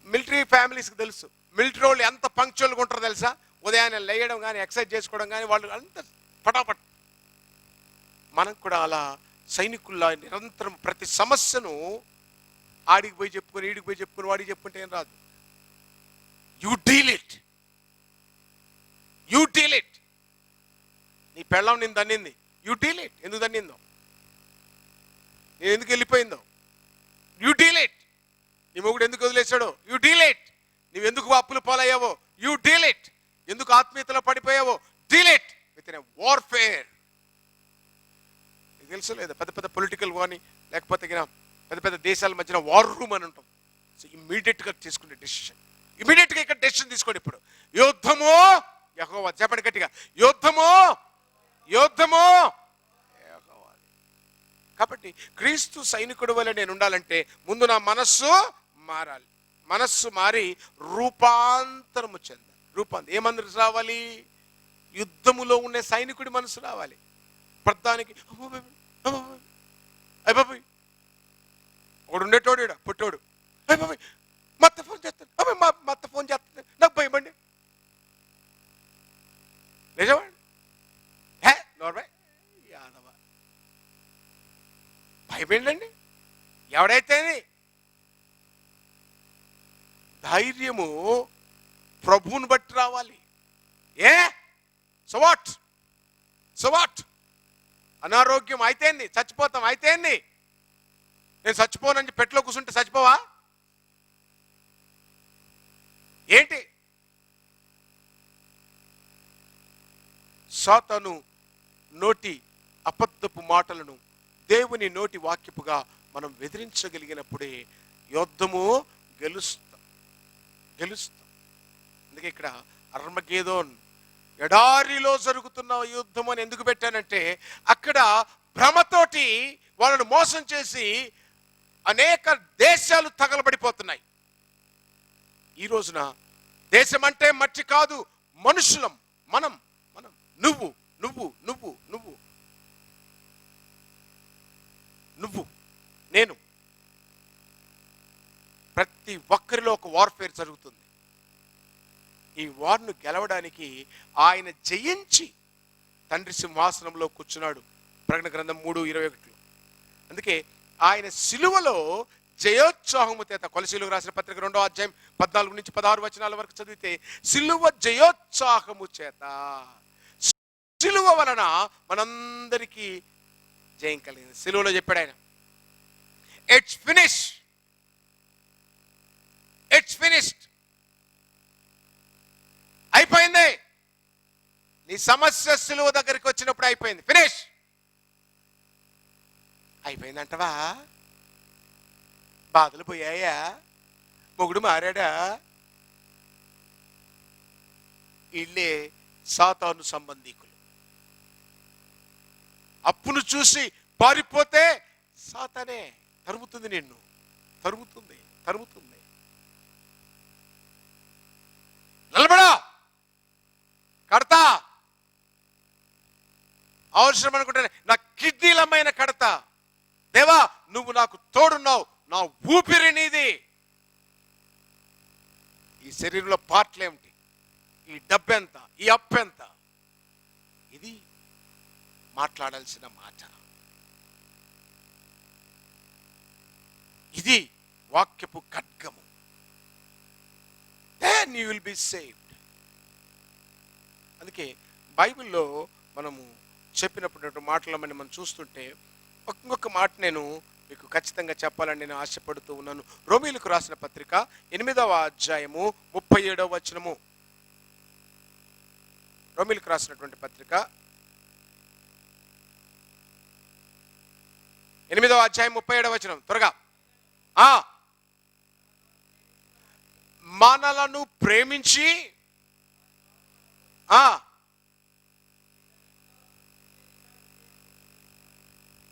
Speaker 1: మిలిటరీ ఫ్యామిలీస్కి తెలుసు, మిలిటరీ వాళ్ళు ఎంత పంక్చువల్గా ఉంటారో తెలుసా? ఉదయాన్నే లేయడం కానీ, ఎక్సర్సైజ్ చేసుకోవడం కానీ, వాళ్ళు అంత పటాపట్. మనం కూడా అలా సైనికుల్లా నిరంతరం ప్రతి సమస్యను ఆడికి పోయి చెప్పుకొని, ఈడికి పోయి చెప్పుకొని, వాడికి చెప్పుకుంటే ఏం రాదు. You deal it, you deal it. నీ పెళ్ళం నేను దన్నింది, యూ డీల్ ఇట్. ఎందుకు దన్నిందో, నేను ఎందుకు వెళ్ళిపోయిందో, యూ డీల్ ఇట్. నీ మొగుడు ఎందుకు వదిలేశాడో, యూ డీల్ ఇట్. నువ్వెందుకు అప్పులు పాలయ్యావో, యూ డీల్ ఇట్. ఎందుకు ఆత్మీయతలో పడిపోయావో, deal it with in warfare. నీకు తెలుసు లేదా? పెద్ద పెద్ద పొలిటికల్ కానీ, లేకపోతే పెద్ద పెద్ద దేశాల మధ్యన వార్ రూమ్ అని ఉంటుంది. సో ఇమ్మీడియట్గా తీసుకునే డెసిషన్, ఇమ్మీడియట్గా ఇక్కడ డెసిషన్ తీసుకోండి. ఇప్పుడు యుద్ధము యెహోవా, చెప్పండి గట్టిగా, యుద్ధము యుద్ధము యెహోవా. కాబట్టి క్రీస్తు సైనికుడు వల్ల నేను ఉండాలంటే ముందు నా మనస్సు మారాలి. మనస్సు మారి రూపాంతరము చెందాలి. ఏ మనసు రావాలి? యుద్ధములో ఉండే సైనికుడి మనసు రావాలి. ప్రధానికి అయిపోయి ఒకడు ఉండేటోడు, పుట్టోడు అయిపోయి మత్త ఫోన్ చేస్తాడు, మత్త ఫోన్ చేస్తాడు, నాకు భయమండి. నిజమండి, యాదవ భయపడండి. ఎవడైతే ధైర్యము ప్రభువుని బట్టి రావాలి. సో వాట్ అనారోగ్యం అయితేంది, చచ్చిపోతాం అయితేంది. నేను చచ్చిపోనని పెట్టులో కూర్చుంటే చచ్చిపోవా ఏంటి? సాతాను నోటి అబద్ధపు మాటలను దేవుని నోటి వాక్యపుగా మనం ఎదిరించగలిగినప్పుడే యుద్ధము గెలుస్తాం. అందుకే ఇక్కడ అర్మగేదోన్, ఎడారిలో జరుగుతున్న యుద్ధం అని ఎందుకు పెట్టానంటే, అక్కడ భ్రమతోటి వాళ్ళను మోసం చేసి అనేక దేశాలు తగలబడిపోతున్నాయి. ఈ రోజున దేశం అంటే మట్టి కాదు, మనుషులం. మనం నువ్వు నువ్వు నువ్వు నువ్వు నువ్వు నేను, ప్రతి ఒక్కరిలో ఒక వార్ఫేర్ జరుగుతుంది. ఈ వార్ను గెలవడానికి ఆయన జయించి తండ్రి సింహాసనంలో కూర్చున్నాడు. ప్రకటన గ్రంథం 3:21. అందుకే ఆయన సిలువలో జయోత్సాహము చేత, కొలసీలకు రాసిన పత్రిక 2వ అధ్యాయం 14 నుంచి 16 వచనాల వరకు చదివితే, సిలువ జయోత్సాహము చేత, సిలువ వలన మనందరికీ జయం కలిగింది. సిలువలో చెప్పాడు ఆయన, ఇట్స్ ఫినిష్డ్, అయిపోయింది. నీ సమస్య సిలువ దగ్గరికి వచ్చినప్పుడు అయిపోయింది, ఫినిష్ అయిపోయిందంటవా? బాధలు పోయాయా? మొగుడు మారాడా? ఇళ్ళే సాతాను సంబంధికులు. అప్పును చూసి పారిపోతే సాతానే తరుముతుంది, నిన్ను తరుముతుంది. నిలబడా, కడతా, అవసరం అనుకుంటే నా కిడ్నీలమైన కడతా. దేవా నువ్వు నాకు తోడున్నావు, నా ఊపిరి నీది. ఈ ఈ శరీరంలో పార్ట్లు ఏమిటి, ఈ డబ్బు ఎంత, ఈ అప్పు ఎంత, ఇది మాట్లాడాల్సిన మాట. ఇది వాక్యపు ఖడ్గము. Then you will be saved. అందుకే బైబిల్లో మనము చెప్పినప్పుడు మాటలు మనం చూస్తుంటే ఇంకొక మాట నేను మీకు ఖచ్చితంగా చెప్పాలని నేను ఆశపడుతూ ఉన్నాను. రోమీయులకు రాసిన పత్రిక 8వ అధ్యాయము 37వ వచనము. రోమీయులకు రాసినటువంటి పత్రిక 8వ అధ్యాయం 37వ వచనం. త్వరగా. మనలను ప్రేమించి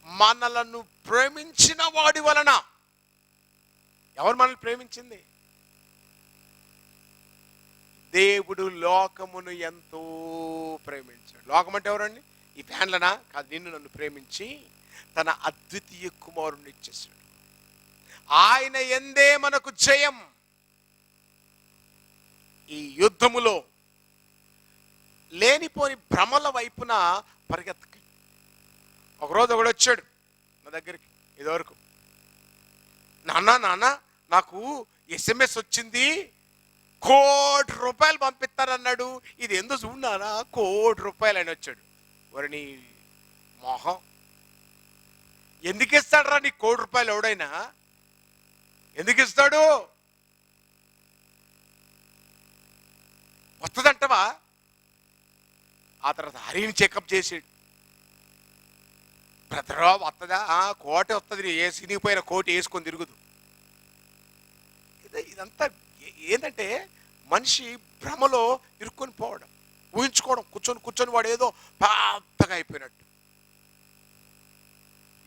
Speaker 1: మనలను ప్రేమించిన వాడి వలన. ఎవరు మనల్ని ప్రేమించింది? దేవుడు లోకమును ఎంతో ప్రేమించాడు. లోకం అంటే ఎవరండి? ఈ ఫ్యాన్లనా? కాదు, నిన్ను నన్ను ప్రేమించి తన అద్వితీయ కుమారుని ఇచ్చేసాడు. ఆయన ఎందే మనకు జయం. ఈ యుద్ధములో లేనిపోని భ్రమల వైపున పరిగెత్తక. ఒకరోజు ఒకడు వచ్చాడు నా దగ్గరికి, ఇదివరకు, నాన్న నాకు SMS వచ్చింది, ₹1,00,00,000 పంపిస్తానన్నాడు. ఇది ఎందుకు చూడానా, ₹1,00,00,000 అని వచ్చాడు. మరి నీ మొహం, ఎందుకు ఇస్తాడు రా నీ ₹1,00,00,000 ఎవడైనా? ఎందుకు ఇస్తాడు? వస్తుందంటవా? ఆ తర్వాత హరిని చెకప్ చేసాడు. బ్రదరా వస్తుందా? కోట వస్తుంది, ఏ సినిగిపోయిన కోటి వేసుకొని తిరుగుదు. ఇదంతా ఏంటంటే మనిషి భ్రమలో ఇరుక్కొని పోవడం, ఊహించుకోవడం, కూర్చొని వాడు ఏదో పెద్దగా అయిపోయినట్టు.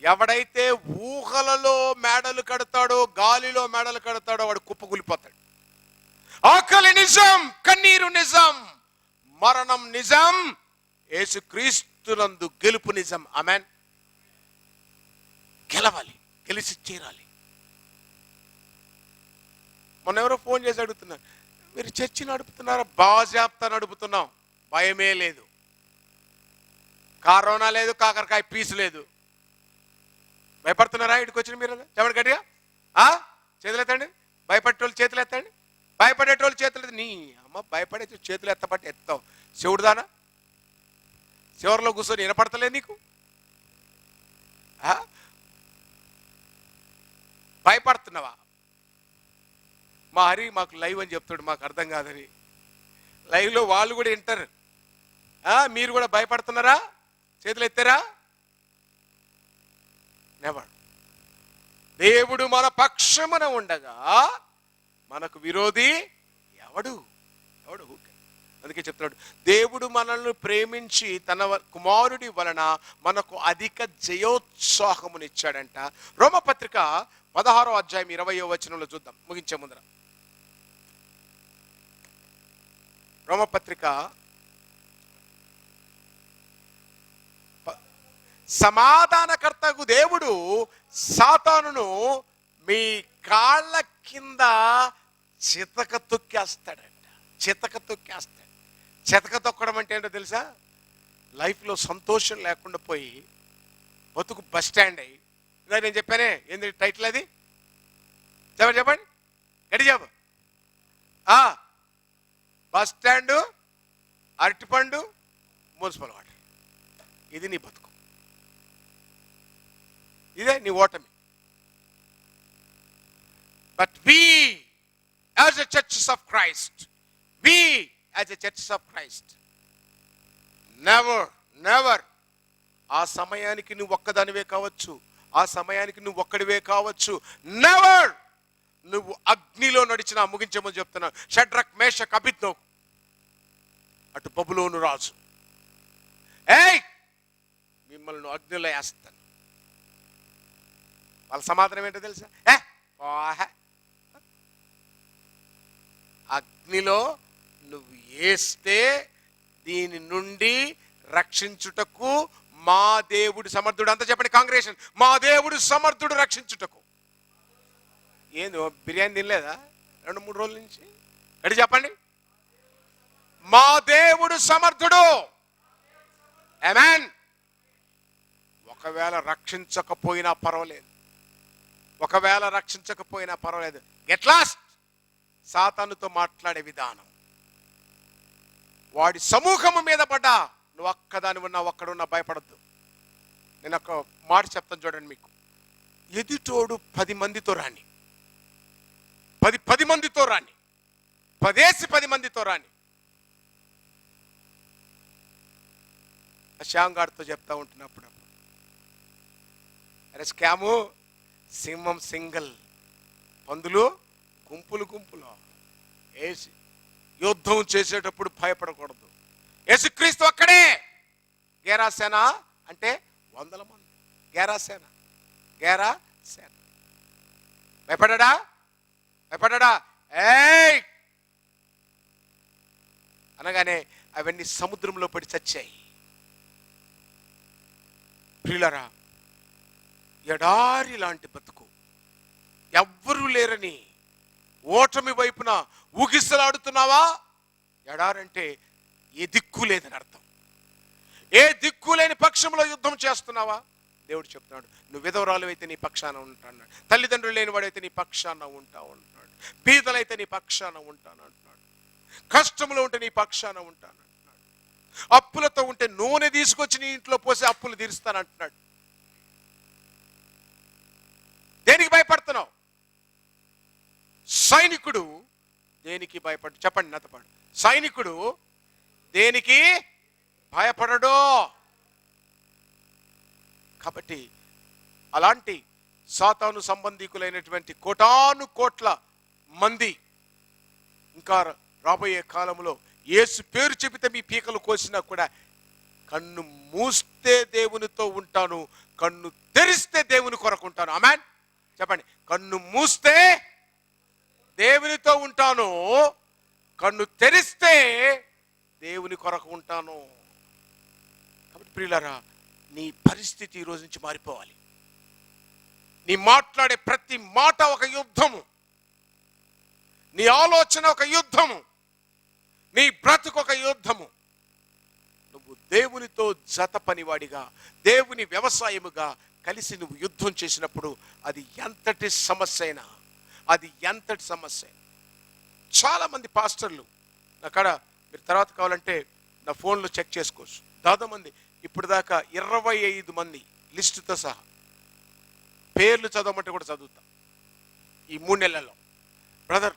Speaker 1: ఎవడైతే ఊహలలో మేడలు కడతాడో, గాలిలో మేడలు కడతాడో వాడు కుప్పకూలిపోతాడు. ఆకలి నిజం, కన్నీరు నిజం, మరణం నిజం, యేసుక్రీస్తునందు గెలుపు నిజం. ఆమేన్. గెలవాలి, గెలిచి తీరాలి. మొన్న ఎవరో ఫోన్ చేసి అడుగుతున్నారు, మీరు చర్చి నడుపుతున్నారా? బాజాప్తా నడుపుతున్నాం, భయమే లేదు, కరోనా లేదు, కాకరకాయ పీసు లేదు. భయపడుతున్నారా? ఇటుకు వచ్చిన మీరు చెప్పండి గట్టిగా. చేతులు ఎత్తండి. భయపడేటోళ్ళు చేతులు ఎత్తండి. భయపడేటోళ్ళు చేతులు ఎత్త. నీ అమ్మ, భయపడే చేతులు ఎత్తబట్టి ఎత్తావు. శివుడుదానా? చివరిలో కూర్చొని వినపడతలేదు నీకు? భయపడుతున్నావా? మా హరి మాకు లైవ్ అని చెప్తాడు, మాకు అర్థం కాదని. లైవ్లో వాళ్ళు కూడా వింటారు. మీరు కూడా భయపడుతున్నారా? చేతులు ఎత్తారా? నెవర్. దేవుడు మన పక్షమున ఉండగా మనకు విరోధి ఎవడు? అందుకే చెప్తున్నాడు, దేవుడు మనల్ని ప్రేమించి తన కుమారుడి వలన మనకు అధిక జయోత్సాహమునిచ్చాడంట. రోమపత్రిక 16వ అధ్యాయం 20వ వచనంలో చూద్దాం, ముగించే ముందర. రోమపత్రిక సమాధానకర్తకు దేవుడు సాతానును మీ కాళ్ళ కింద చితక తొక్కేస్తాడంట. చితక తొక్కడం అంటే ఏంటో తెలుసా? లైఫ్లో సంతోషం లేకుండా పోయి బతుకు బస్ స్టాండ్ అయ్యి, ఇందాక నేను చెప్పానే, ఏంది టైటిల్ అది? చెప్పండి గడి చెప్పు. బస్ స్టాండు, అరటిపండు, మున్సిపల్ వాటర్. ఇది నీ బతుకు, ఇదే నీ ఓటమి. But we as a churches of Christ, never ఆ సమయానికి నువ్వు ఒక్కదానివే కావచ్చు, ఆ సమయానికి నువ్వు ఒక్కడివే కావచ్చు, నెవర్ నువ్వు అగ్నిలో నడిచిన. ముగించే ముందు చెప్తున్నా, షడ్రక్ మేషక్ అబేద్నెగో, అటు బబులోను రాజు, మిమ్మల్ని అగ్నిలో వేస్తాను. వాళ్ళ సమాధానం ఏంటో తెలుసా? అగ్నిలో నువ్వు వేస్తే దీని నుండి రక్షించుటకు మా దేవుడు సమర్థుడు. అంతా చెప్పండి కాంగ్రెగేషన్, మా దేవుడు సమర్థుడు రక్షించుటకు. ఏందో బిర్యానీ తినలేదా 2-3 రోజుల నుంచి? ఎటు చెప్పండి, మా దేవుడు సమర్థుడు. ఆమేన్. ఒకవేళ రక్షించకపోయినా పర్వాలేదు, ఒకవేళ రక్షించకపోయినా పర్వాలేదు, గెట్ లాస్ట్. సాతానుతో మాట్లాడే విధానం, వాడి సమూహము మీద పడ్డా నువ్వు ఒక్కదాని ఉన్నా ఒక్కడున్నా భయపడద్దు. నేను ఒక మాట చెప్తాను చూడండి మీకు. ఎదుటోడు 10 మందితో రాని, 10 మందితో రాని, 10 మందితో రాని. శ్యామ్ గారితో చెప్తా ఉంటున్నప్పుడు, అరే స్కాము, సింహం సింగల్, పందులు గుంపులు గుంపులు వేసి యుద్ధం చేసేటప్పుడు భయపడకూడదు. యేసుక్రీస్తు అక్కడే. గేరాసేన అంటే 100 మంది. గేరాసేన, గేరాసేన. భయపడ్డా? భయపడ్డా? ఏయ్ అనగానే అవన్నీ సముద్రంలో పడి చచ్చాయి. ప్రియులారా, ఎడారి లాంటి బతుకు, ఎవ్వరూ లేరని ఓటమి వైపున ఊగిసలాడుతున్నావా? ఎడారంటే ఏ దిక్కు లేదని అర్థం. ఏ దిక్కు లేని పక్షంలో యుద్ధం చేస్తున్నావా? దేవుడు చెప్తున్నాడు, నువ్వు విధవరాలు అయితే నీ పక్షాన ఉంటాను, తల్లిదండ్రులు లేని వాడైతే నీ పక్షాన ఉంటాను, బీదలైతే నీ పక్షాన ఉంటాను అంటున్నాడు, కష్టంలో ఉంటే నీ పక్షాన ఉంటాను అంటున్నాడు, అప్పులతో ఉంటే నూనె తీసుకొచ్చి నీ ఇంట్లో పోసి అప్పులు తీరుస్తానంటున్నాడు. దేనికి భయపడుతున్నావు? సైనికుడు దేనికి భయపడు? చెప్పండి నాతో పాటు, సైనికుడు దేనికి భయపడడు. కాబట్టి అలాంటి సాతాను సంబంధికులైనటువంటి కోటాను కోట్ల మంది ఇంకా రాబోయే కాలంలో యేసు పేరు చెబితే మీ పీకలు కోసినా కూడా కన్ను మూస్తే దేవునితో ఉంటాను, కన్ను తెరిస్తే దేవుని కొరకుంటాను. ఆమేన్. చెప్పండి, కన్ను మూస్తే దేవునితో ఉంటాను, కన్ను తెరిస్తే దేవుని కొరకు ఉంటాను. కాబట్టి ప్రియులారా, నీ పరిస్థితి ఈ రోజు నుంచి మారిపోవాలి. నీ మాట్లాడే ప్రతి మాట ఒక యుద్ధము, నీ ఆలోచన ఒక యుద్ధము, నీ బ్రతుకు ఒక యుద్ధము. నువ్వు దేవునితో జత పనివాడిగా, దేవుని వ్యవసాయముగా కలిసి నువ్వు యుద్ధం చేసినప్పుడు అది ఎంతటి సమస్య అయినా, అది ఎంతటి సమస్య అయినా. చాలామంది పాస్టర్లు నాకాడ, మీరు తర్వాత కావాలంటే నా ఫోన్లో చెక్ చేసుకోవచ్చు, దాదాపు మంది ఇప్పుడు దాకా 25 మంది లిస్టుతో సహా పేర్లు చదవమంటే కూడా చదువుతా ఈ 3 నెలల్లో. బ్రదర్,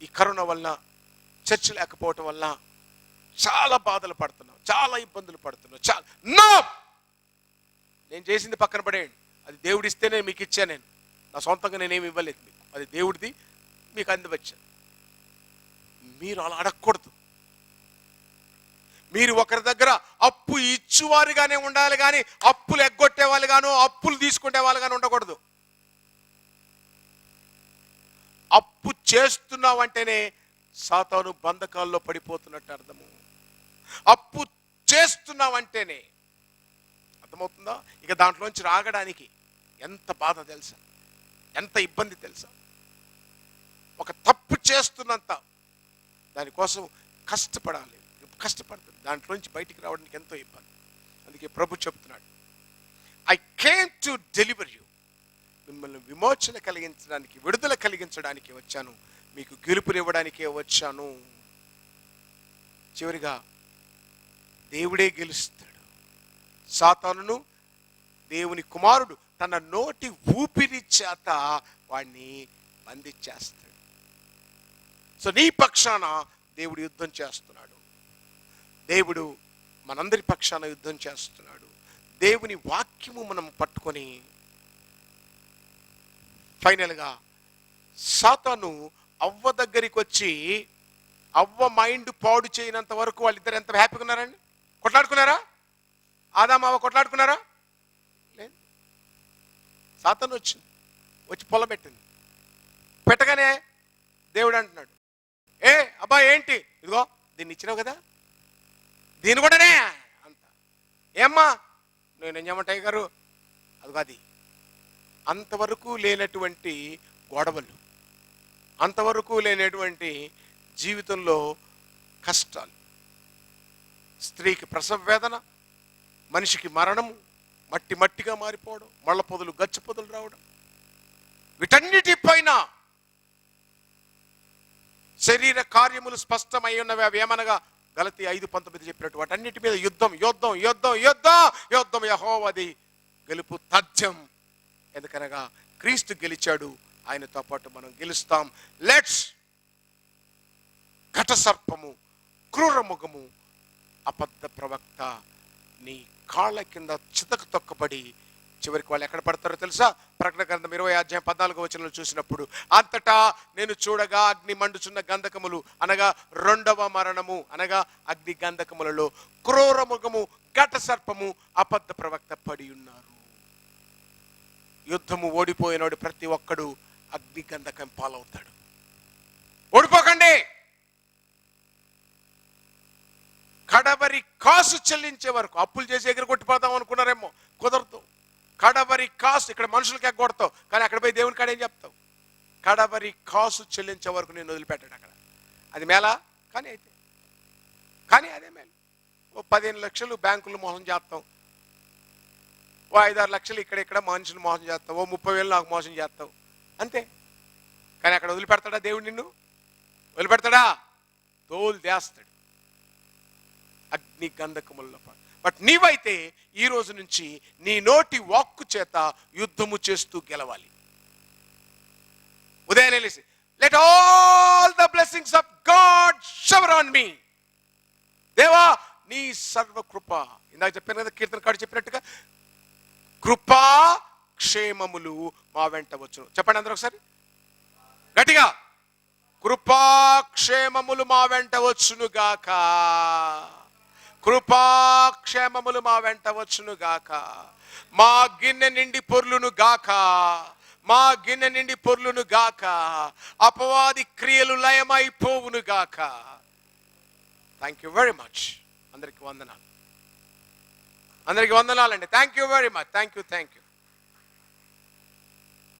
Speaker 1: ఈ కరోనా వల్ల, చర్చ్ లేకపోవటం వల్ల చాలా బాధలు పడుతున్నాం, చాలా ఇబ్బందులు పడుతున్నాం. చాలా నో, నేను చేసింది పక్కన పడేయండి, అది దేవుడిస్తేనే మీకు ఇచ్చా, నేను నా సొంతంగా నేనేమి ఇవ్వలేదు మీకు, అది దేవుడిది మీకు అందివచ్చాను. మీరు అలా అడగకూడదు. మీరు ఒకరి దగ్గర అప్పు ఇచ్చువారుగానే ఉండాలి కానీ అప్పులు ఎగ్గొట్టే వాళ్ళు గాను, అప్పులు తీసుకునే వాళ్ళు గాను ఉండకూడదు. అప్పు చేస్తున్నావంటేనే సాతాను బంధకాల్లో పడిపోతున్నట్టు అర్థము. అప్పు చేస్తున్నావంటేనే అర్థమవుతుందా? ఇక దాంట్లోంచి రాగడానికి ఎంత బాధ తెలుసా, ఎంత ఇబ్బంది తెలుసా. ఒక తప్పు చేస్తున్నంత దానికోసం కష్టపడాలి, కష్టపడుతుంది, దాంట్లోంచి బయటికి రావడానికి ఎంతో ఇబ్బంది. అందుకే ప్రభు చెప్తున్నాడు, I came to deliver you, మిమ్మల్ని విమోచన కలిగించడానికి, విడుదల కలిగించడానికి వచ్చాను, మీకు గెలుపునివ్వడానికే వచ్చాను. చివరిగా దేవుడే గెలుస్తాడు. సాతానును దేవుని కుమారుడు తన నోటి ఊపిరి చేత వాడిని బంధించేస్తాడు. సో నీ పక్షాన దేవుడు యుద్ధం చేస్తున్నాడు. దేవుడు మనందరి పక్షాన యుద్ధం చేస్తున్నాడు. దేవుని వాక్యము మనం పట్టుకొని ఫైనల్గా సాతాను అవ్వ దగ్గరికి వచ్చి అవ్వ మైండ్ పాడు చేయనంత వరకు వాళ్ళిద్దరు ఎంత హ్యాపీగా ఉన్నారండి? కొట్లాడుకున్నారా? ఆదాము అవ్వ కొట్లాడుకున్నారా? లేదు. సాతాను వచ్చి పొల పెట్టింది. పెట్టగానే దేవుడు అంటున్నాడు, ఏ అబ్బా ఏంటి, ఇదిగో దీన్ని ఇచ్చినావు కదా, దీని కూడానే అంత ఏమ్మా, నేనేం చేయమంటాయి గారు, అదిగో అది అంతవరకు లేనటువంటి గొడవలు, అంతవరకు లేనటువంటి జీవితంలో కష్టాలు, స్త్రీకి ప్రసవ వేదన, మనిషికి మరణము, మట్టి మట్టిగా మారిపోవడం, మళ్ళ పొదలు గచ్చు పొదలు రావడం, వీటన్నిటి పైన శరీర కార్యములు స్పష్టమై ఉన్నవి. అవి ఏమనగా గలతీ 5:19 చెప్పినట్టు వాటన్నిటి మీద యుద్ధం యుద్ధం యుద్ధం యుద్ధం యుద్ధం. యెహోవాది గెలుపు తథ్యం. ఎందుకనగా క్రీస్తు గెలిచాడు, ఆయనతో పాటు మనం గెలుస్తాం. లెట్స్ ఘట సర్పము, క్రూర ముఖము, అబద్ధ ప్రవక్త నీ కాళ్ళ కింద చితక తొక్కబడి చివరికి వాళ్ళు ఎక్కడ పడతారో తెలుసా? ప్రకటన గ్రంథం 20:14 చూసినప్పుడు, అంతటా నేను చూడగా అగ్ని మండుచున్న గంధకములు అనగా రెండవ మరణము అనగా అగ్ని గంధకములలో క్రూర ముఖము, ఘట సర్పము, అబద్ధ ప్రవక్త పడి ఉన్నారు. యుద్ధము ఓడిపోయినోడు ప్రతి ఒక్కడు అగ్ని గంధకం పాలవుతాడు. ఓడిపోకండి. కడవరి కాసు చెల్లించే వరకు అప్పులు చేసి ఎగరగొట్టిపోదాం అనుకున్నారేమో, కుదరదు. కడవరి కాసు, ఇక్కడ మనుషులకి ఎగ్గొడతావు కానీ అక్కడ పోయి దేవుని కాడేం చెప్తావు? కడవరి కాసు చెల్లించే వరకు నేను వదిలిపెట్టాడు. అక్కడ అది మేళా కానీ అయితే కానీ అదే మేలు. ఓ 15 లక్షలు బ్యాంకులు మోసం చేస్తాం, ఓ 5-6 లక్షలు ఇక్కడ మనుషులు మోసం చేస్తావు, ఓ 30,000 నాకు మోసం చేస్తావు అంతే. కానీ అక్కడ వదిలిపెడతాడా దేవుడు? నిన్ను వదిలిపెడతాడా? తోలు దేస్తాడు అగ్ని గంధకముల్లో. బట్ నీవైతే ఈ రోజు నుంచి నీ నోటి వాక్కు చేత యుద్ధము చేస్తూ గెలవాలి. ఉదయం లేసి let all the blessings of God shower on me. దేవా నీ సర్వ కృప, ఇందాక చెప్పాను కదా కీర్తనకారుడు చెప్పినట్టుగా, కృపా క్షేమములు మా వెంట వచ్చును. చెప్పండి అందరూ ఒకసారి గట్టిగా, కృపాక్షేమములు మా వెంట వచ్చును గాక, కృపాక్షేమములు మా వెంట వచ్చును గాక, మా గిన్నె నిండి పొర్లును గాక, మా గిన్నె నిండి పొర్లును గాక, అపవాది క్రియలు లయమైపోవును గాక. Thank you very much. అందరికి వందనాలు, అందరికి వందనాలండి. Thank you very much. Thank you.